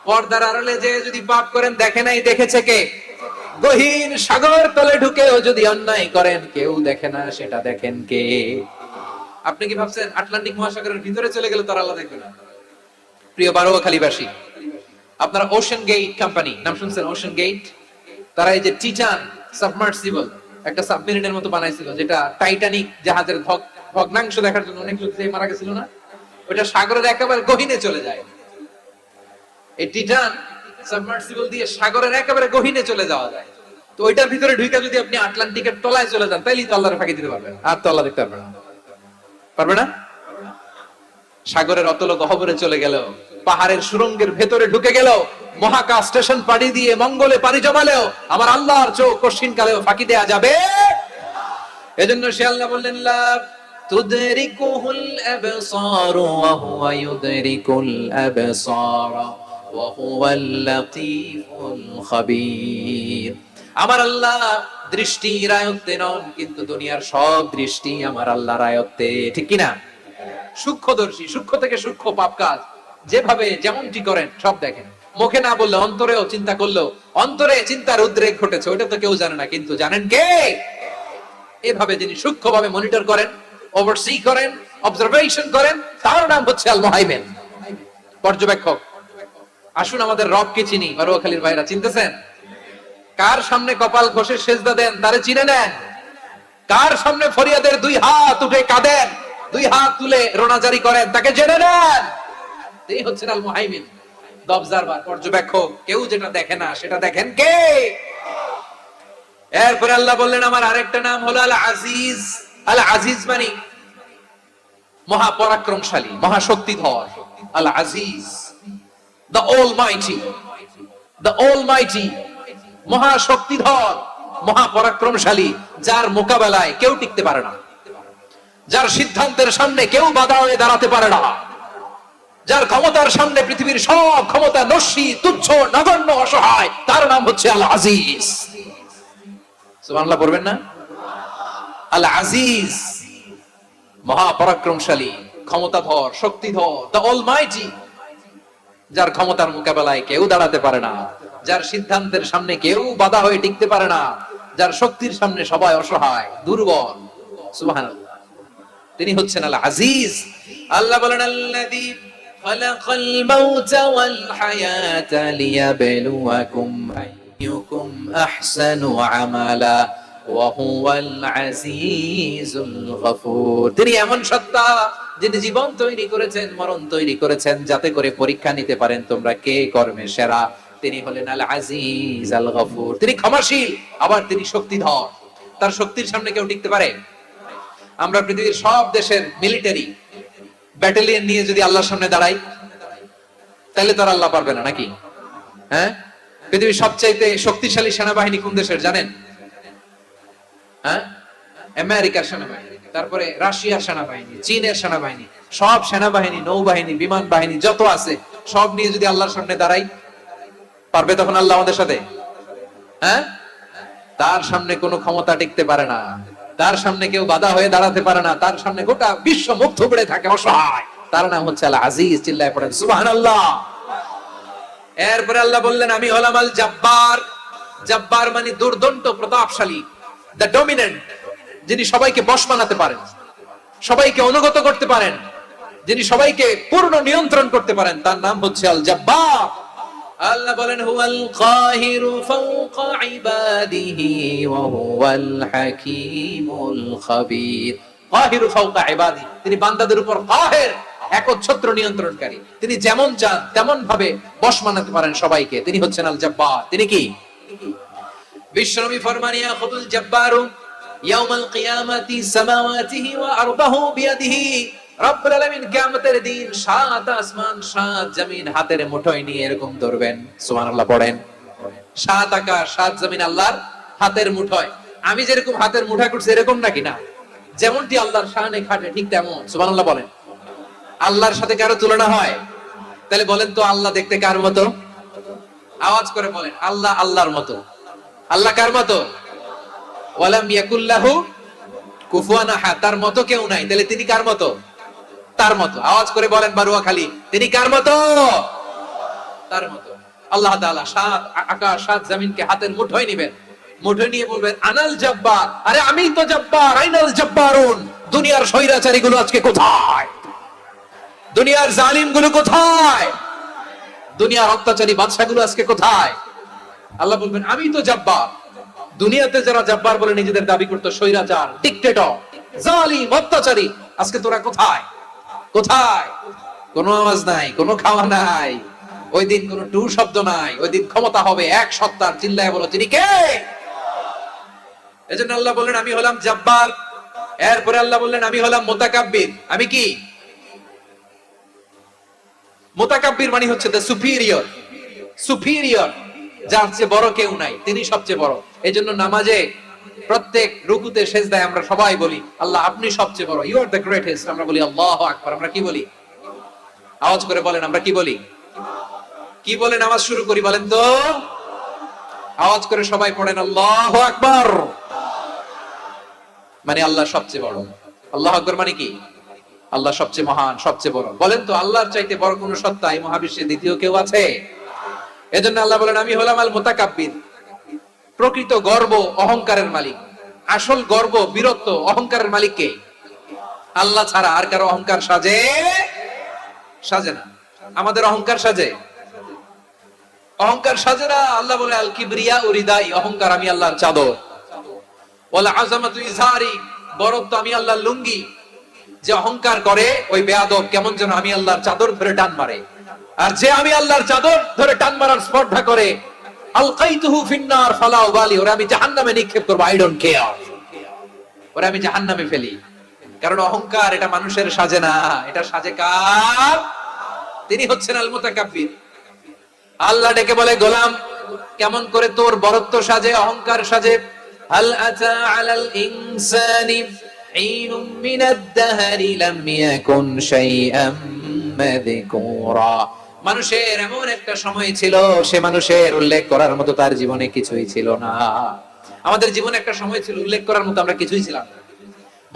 পর্দার আড়ালে যে যদি পাপ করেন, দেখে নাই, দেখেছে কে? গহীন সাগর তলে ঢুকেও যদি অন্যায় করেন, কেউ দেখে না, সেটা দেখেন কে? আপনি কি ভাবছেন আটলান্টিক মহাসাগরের ভিতরে চলে গেলে তার আল্লাহ দেখবে না? প্রিয় বারোয়াখালীবাসী, আপনারা ওশান গেট কোম্পানি নাম শুনছেন? ওশান গেট, তারা এই যে টিটান সাবমার্সিবল একটা সাবমেরিনের মতো বানাইছিল, যেটা টাইটানিক জাহাজের ভগ্নাংশ দেখার জন্য অনেক লোক মারা গেছিল না? ওটা সাগরের একেবারে গহীনে চলে যায়। এই টিটান সাবমার্সিবল দিয়ে সাগরের একেবারে গহীনে চলে যাওয়া যায়। তো ওইটার ভিতরে ঢুকে যদি আপনি আটলান্টিকের তলায় চলে যান, তাইলেই তো আল্লাহর ফাঁকি দিতে পারবেন। আর তো আল্লাহ দেখতে পারবে না, পারবে না। সাগরের অতল গহ্বরে চলে গেল, পাহাড়ের সুরঙ্গের ভেতরে ঢুকে গেল, মহাকাশ স্টেশন পাড়ি দিয়ে মঙ্গলে পাড়ি জমালেও আমার আল্লাহর চোখ কঠিন কালেও ফাঁকি দেয়া যাবে। এজন্য সে আল্লাহ বললেন, লা তুদরিকুহুল আবসার ওয়া হুয়া ইউদরিকুল আবসার ওয়া হুয়াল লাতীফুল খাবীর। আমার আল্লাহ দৃষ্টির আয়ত্তে নন, কিন্তু দুনিয়ার সব দৃষ্টি আমার আল্লাহর আয়ত্তে, ঠিক কি না? সূক্ষ্মদর্শী, সূক্ষ্ম থেকে সূক্ষ্ম পাপ কাজ যেভাবে যেমনটি করেন সব দেখেন। মুখে না বললে অন্তরেও চিন্তা করলেও অন্তরে চিন্তার উদ্রেক ঘটেছে, ওটা তো কেউ জানে না, কিন্তু জানেন কে? এভাবে যিনি সূক্ষ্মভাবে মনিটর করেন, ওভারসি করেন, অবজারভেশন করেন, তার নাম হচ্ছে আল মুহাইমিন, পর্যবেক্ষক। আসুন আমাদের রবকে চিনি। বারোয়াখালীর ভাইরা চিনতেছেন? কার সামনে কপাল ঘষে সেজদা দেন তারে চিনে নেন। কার সামনে ফরিয়াদের দুই হাত উঠে কাঁদেন, দুই হাত তুলে রোনাজারি করেন, তাকে জেনে নেন। এই হচ্ছেন আল মুহাইমিন, দ্য অবজারভার, পর্যবেক্ষক। কেউ যেটা দেখে না সেটা দেখেন কে? এরপরে আল্লাহ বললেন আমার আরেকটা নাম হলো আল আজিজ। আল আজিজ মানে মহাপরাক্রমশালী, মহাশক্তিধর। আল আজিজ, দ্য অলমাইটি, দ্য অলমাইটি, মহাশক্তিধর, মহাপরাক্রমশালী, যার মোকাবেলায় কেউ টিকতে পারে না, যার সিদ্ধান্তের সামনে কেউ বাধা হয়ে দাঁড়াতে পারে না, যার ক্ষমতার সামনে পৃথিবীর সব ক্ষমতা নস্যি, তুচ্ছ, নগণ্য, অসহায়, তার নাম হচ্ছে আল আজিজ। সুবহানাল্লাহ পড়বেন না? আল আজিজ, মহাপরাক্রমশালী, ক্ষমতাধর, শক্তিধর, দ্য অলমাইটি, যার ক্ষমতার মোকাবেলায় কেউ দাঁড়াতে পারে না, যার সিদ্ধান্তের সামনে কেউ বাধা হয়ে টিকতে পারে না, যার শক্তির সামনে সবাই অসহায়, দুর্বল। সুবহানাল্লাহ, তিনি হচ্ছেন আল আজিজ। আল্লাহ বলেন আল্লাযী খালাকাল মাউতা ওয়াল হায়াতা লিয়াবলুয়াকুম আইয়ুকুম আহসানু আমালা ওয়া হুয়াল আজিজুল গফুর। তিনি এমন সত্তা যিনি জীবন তৈরি করেছেন, মরণ তৈরি করেছেন, যাতে করে পরীক্ষা নিতে পারেন তোমরা কে কর্মে সেরা। তিনি হলেন আল আজিজ আল গফুর। তিনি ক্ষমাশীল, আবার তিনি শক্তিধর। তার শক্তির সামনে কেউ টিকতে পারে? আমরা পৃথিবীর সব দেশের মিলিটারি ব্যাটালিয়ন নিয়ে যদি আল্লাহর সামনে দাঁড়াই, তাহলে তো আর আল্লাহ পারবে না, নাকি? হ্যাঁ, পৃথিবীর সবচাইতে শক্তিশালী সেনাবাহিনী কোন দেশের জানেন? হ্যাঁ, আমেরিকার সেনাবাহিনী, তারপরে রাশিয়ার সেনাবাহিনী, চীনের সেনাবাহিনী, সব সেনাবাহিনী, নৌবাহিনী, বিমান বাহিনী যত আছে সব নিয়ে যদি আল্লাহর সামনে দাঁড়াই, পারবে তখন আল্লাহ আমাদের সাথে? হ্যাঁ, তার সামনে কোনো ক্ষমতা টিকতে পারে না, তার সামনে কেউ বাধা হয়ে দাঁড়াতে পারে না, তার সামনে গোটা বিশ্ব মুখ থুবড়ে থাকে, অসহায়। তার নাম হচ্ছে আল আজিজ। চিল্লায় পড়েন সুবহানাল্লাহ। এরপরে আল্লাহ বললেন আমি হলাম আল জব্বার। জব্বার মানে দুর্দন্ত, প্রতাপশালী, দ্য ডমিনেন্ট, যিনি সবাইকে বশ বানাতে পারেন, সবাইকে অনুগত করতে পারেন, যিনি সবাইকে পূর্ণ নিয়ন্ত্রণ করতে পারেন, তার নাম হচ্ছে আল জব্বার। আল্লাহ বলেন হুয়াল কাহিরু ফাওকা ইবাদিহি ওয়া হুয়াল হাকীমুল খাবীর। কাহিরু ফাওকা ইবাদি, তিনি বান্দাদের উপর কাহের, একচ্ছত্র নিয়ন্ত্রণকারী। তিনি যেমন চান তেমন ভাবে বশ বানাতে পারেন সবাইকে। তিনি হচ্ছেন আল জব্বার। তিনি কি? বিশ্বনবী ফরমান ইয়াখুদুল জব্বারু ইয়াউমাল কিয়ামাতি সামাওয়াতিহি ওয়া আরদাহু বিয়াদিহি। রব্বুল আলামিন কিয়ামতের দিন সাত আসমান সাত জমিন হাতের মুঠোয় নিয়ে এরকম ধরবেন। সুবহানাল্লাহ পড়েন। সাত আকাশ সাত জমিন আল্লাহর হাতের মুঠোয়। আমি যেরকম হাতের মুঠা করছি এরকম নাকি? না, যেমনটি আল্লাহর শানে খাটে ঠিক তেমন। সুবহানাল্লাহ বলেন। আল্লাহর সাথে কারো তুলনা হয়? তাহলে বলেন তো আল্লাহ দেখতে কার মতো? আওয়াজ করে বলেন আল্লাহ আল্লাহর মতো। আল্লাহ কার মতো? ওয়ালাম ইয়াকুল্লাহু কুফুয়ান আহাদ, তার মতো কেউ নাই। তাহলে তিনি কার মতো? তার মতো। আওয়াজ করে বলেন বারুয়াখালী, তিনি কার মতো? তার মতো। আল্লাহ তাআলা সাত আকাশ সাত জমিনকে হাতের মুঠোয় নেবেন, মুঠোয় নিয়ে বলবেন আনাল জব্বার। আরে আমি তো জব্বার, আইনাল জব্বারুন। দুনিয়ার স্বৈরাচারী গুলো আজকে কোথায়? দুনিয়ার জালিম গুলো কোথায়? দুনিয়ার অত্যাচারী বাদশা গুলো আজকে কোথায়? আল্লাহ বলবেন আমি তো জব্বার। দুনিয়াতে যারা জব্বার বলে নিজেদের দাবি করতো, স্বৈরাচার, ডিক্টেটর, জালিম, অত্যাচারী, আজকে তোরা কোথায়? কোথায়? কোনো আওয়াজ নাই, কোনো খাওয়া নাই। ওই দিন কোনো টু শব্দ নাই, ওই দিন ক্ষমতা হবে এক সত্তার। চিল্লায় বলো তিনি কে? এজন্য আল্লাহ বললেন আমি হলাম জব্বার। এরপরে আল্লাহ বললেন আমি হলাম মুতাকাব্বির। আমি কি? মুতাকাব্বির মানে হচ্ছে দ্য সুপিরিয়র। সুপিরিয়র, যার চেয়ে বড় কেউ নাই, তিনি সবচেয়ে বড়। এজন্য নামাজে প্রত্যেক রুকুতে সেজদায় আমরা সবাই বলি আল্লাহ আপনি সবচেয়ে বড়, ইউ আর দ্য গ্রেটেস্ট। আমরা বলি আল্লাহু আকবার। আমরা কি বলি? আওয়াজ করে বলেন, আমরা কি বলি? কি বলে নামাজ শুরু করি বলেন তো? আওয়াজ করে সবাই পড়েন আল্লাহু আকবার। মানে আল্লাহ সবচেয়ে বড়। আল্লাহু আকবার মানে কি? আল্লাহ সবচেয়ে মহান, সবচেয়ে বড়। বলেন তো আল্লাহর চাইতে বড় কোন সত্তা এই মহাবিশ্বে দ্বিতীয় কেউ আছে? এজন্য আল্লাহ বলেন আমি হলাম আল মুতাকাব্বির। প্রকৃত গর্ব অহংকারের মালিক। আসল গর্ব, বীরত্ব, অহংকারের মালিক কে? আল্লাহ ছাড়া আর কারো অহংকার সাজে? সাজে না। আমাদের অহংকার সাজে? অহংকার সাজে না। আল্লাহ বলে আল কিবরিয়া উরিদাই, অহংকার আমি আল্লাহর চাদর। ওয়াল আযামাতু ইজহারি, বড়ত্ব আমি আল্লাহর লুঙ্গি। যে অহংকার করে ওই বেয়াদব কেমন যেন আমি আল্লাহর চাদর ধরে টান মারে। আর যে আমি আল্লাহর চাদর ধরে টান মারার স্পর্ধা করে আলকাইতুহু ফিন্নার ফালা উবালি, ওরে আমি জাহান্নামে নিক্ষেপ করব, আই ডোন্ট কেয়ার। ওরে আমি জাহান্নামে ফেলি। কারণ অহংকার এটা মানুষের সাজে না, এটা সাজে কার? তিনি হচ্ছেন আল মুতাকাব্বির। আল্লাহ ডেকে বলে গোলাম কেমন করে তোর বরত্ব সাজে, অহংকার সাজে? হাল আতা আলাল ইনসানি ঈনুম মিনাদ দাহরি লাম ইয়াকুন শাইআম মাযকুরা। মানুষের এমন একটা সময় ছিল, সে মানুষের উল্লেখ করার মতো তার জীবনে কিছুই ছিল না। আমাদের জীবনে একটা সময় ছিল উল্লেখ করার মতো আমরা কিছুই ছিলাম না।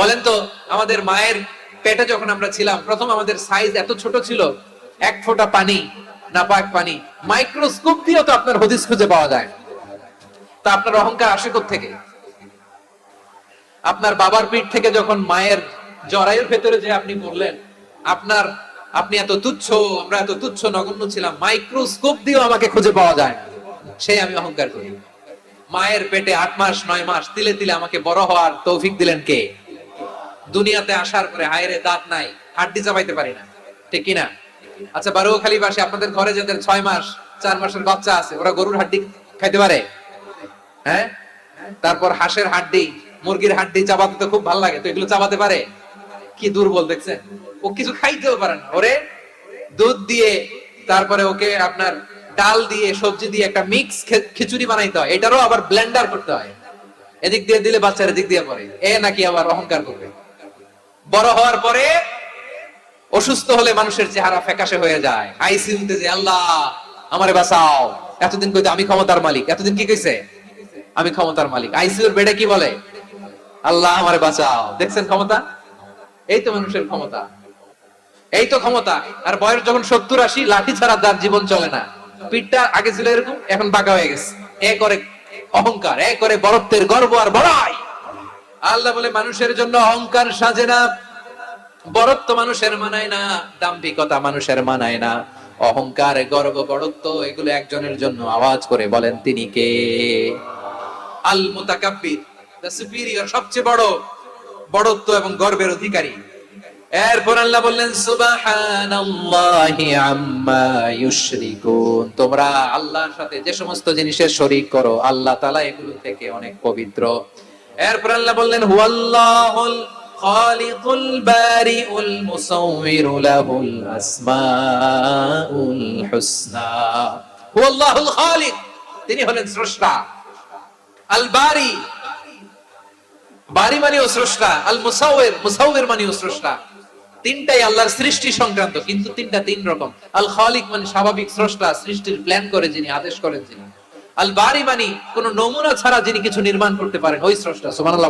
বলেন তো আমাদের মায়ের পেটে যখন আমরা ছিলাম, প্রথম আমাদের সাইজ এত ছোট ছিল, এক ফোঁটা পানি, নাপাক পানি। মাইক্রোস্কোপ দিয়েও তো আপনার হদিস খুঁজে পাওয়া যায়। তা আপনার অহংকার আসে কোত্থেকে? আপনার বাবার পিঠ থেকে যখন মায়ের জরায়ুর ভেতরে যে আপনি বললেন আপনি এত তুচ্ছ, আমরা এত তুচ্ছ নগণ্য ছিলাম, মাইক্রোস্কোপ দিয়েও আমাকে খুঁজে পাওয়া যায় না, সেই আমি অহংকার করি। মায়ের পেটে 8 মাস 9 মাস তিলে তিলে আমাকে বড় হওয়ার তৌফিক দিলেন কে? দুনিয়াতে আসার পরে হায়রে দাঁত নাই, হাড্ডি চাবাইতে পারি না, ঠিক কিনা? আচ্ছা বারোখালী বাসে আপনাদের ঘরে যাদের 6 মাস 4 মাসের বাচ্চা আছে, ওরা গরুর হাড্ডি খাইতে পারে? হ্যাঁ। তারপর হাঁসের হাড্ডি, মুরগির হাড্ডি চাবাতে তো খুব ভালো লাগে, তো এগুলো চাবাতে পারে? কি দুর্বল দেখছেন, ও কিছু খাইতেও পারে না। ওরে দুধ দিয়ে, তারপরে ওকে আপনার ডাল দিয়ে, সবজি দিয়ে একটা মিক্স খিচুড়ি বানাইতে হয়, এটারও আবার ব্লেন্ডার করতে হয়। এদিক দিয়ে দিলে বাচ্চার এদিক দিয়ে পড়ে, এ নাকি আবার অহংকার করবে। বড় হওয়ার পরে অসুস্থ হলে মানুষের চেহারা ফ্যাকাশে হয়ে যায়, আইসিইউতে যে আল্লাহ আমারে বাঁচাও। এতদিন কইতে আমি ক্ষমতার মালিক, এতদিন কি কইছে? আমি ক্ষমতার মালিক। আইসিইউর বেডে কি বলে? আল্লাহ আমারে বাঁচাও। দেখছেন ক্ষমতা? এই তো মানুষের ক্ষমতা, এই তো ক্ষমতা। আর বয়স যখন 70-80, লাঠি ছাড়া তার জীবন চলে না। পিঠটা আগে ছিল এরকম, এখন বাঁকা হয়ে গেছে। এ করে অহংকার, এ করে বড়ত্বের গর্ব আর বড়াই। আল্লাহ বলে মানুষের জন্য অহংকার সাজে না, বড়ত্ব মানুষের মানায় না, দাম্ভিকতা মানুষের মানায় না। অহংকার, গর্ব, বড়ত্ব এগুলো একজনের জন্য। আওয়াজ করে বলেন তিনি কে? আল মুতাকাব্বির, দ্য সুপিরিয়র, সবচেয়ে বড়, বড়ত্ব এবং গর্বের অধিকারী। এরপর আল্লাহ বললেন সুবহানাল্লাহি আম্মা ইউশরিকুন। তোমরা আল্লাহর সাথে যে সমস্ত জিনিসের শরীক করো, আল্লাহ তাআলা এগুলো থেকে অনেক পবিত্র। এরপর আল্লাহ বললেন হুয়াল্লাহুল খালিকুল বারিউল মুসাউবিরু লাহুল আসমাউল হুসনা। হুয়াল্লাহুল খালিক, তিনি হলেন স্রষ্টা। আল বারি, বারি মানেও স্রষ্টা। আল মুসাউবির, মুসাউবির মানেও স্রষ্টা। তিনটাই আল্লাহর সৃষ্টি সংক্রান্ত, কিন্তু তিনটা তিন রকম। আল খালিক মানে স্বাভাবিক স্রষ্টা, সৃষ্টির প্ল্যান করে যিনি, আদেশ করেন যিনি। আল বারি মানে কোন নমুনা ছাড়া যিনি কিছু নির্মাণ করতে পারেন, ওই স্রষ্টা। সুবহানাল্লাহ।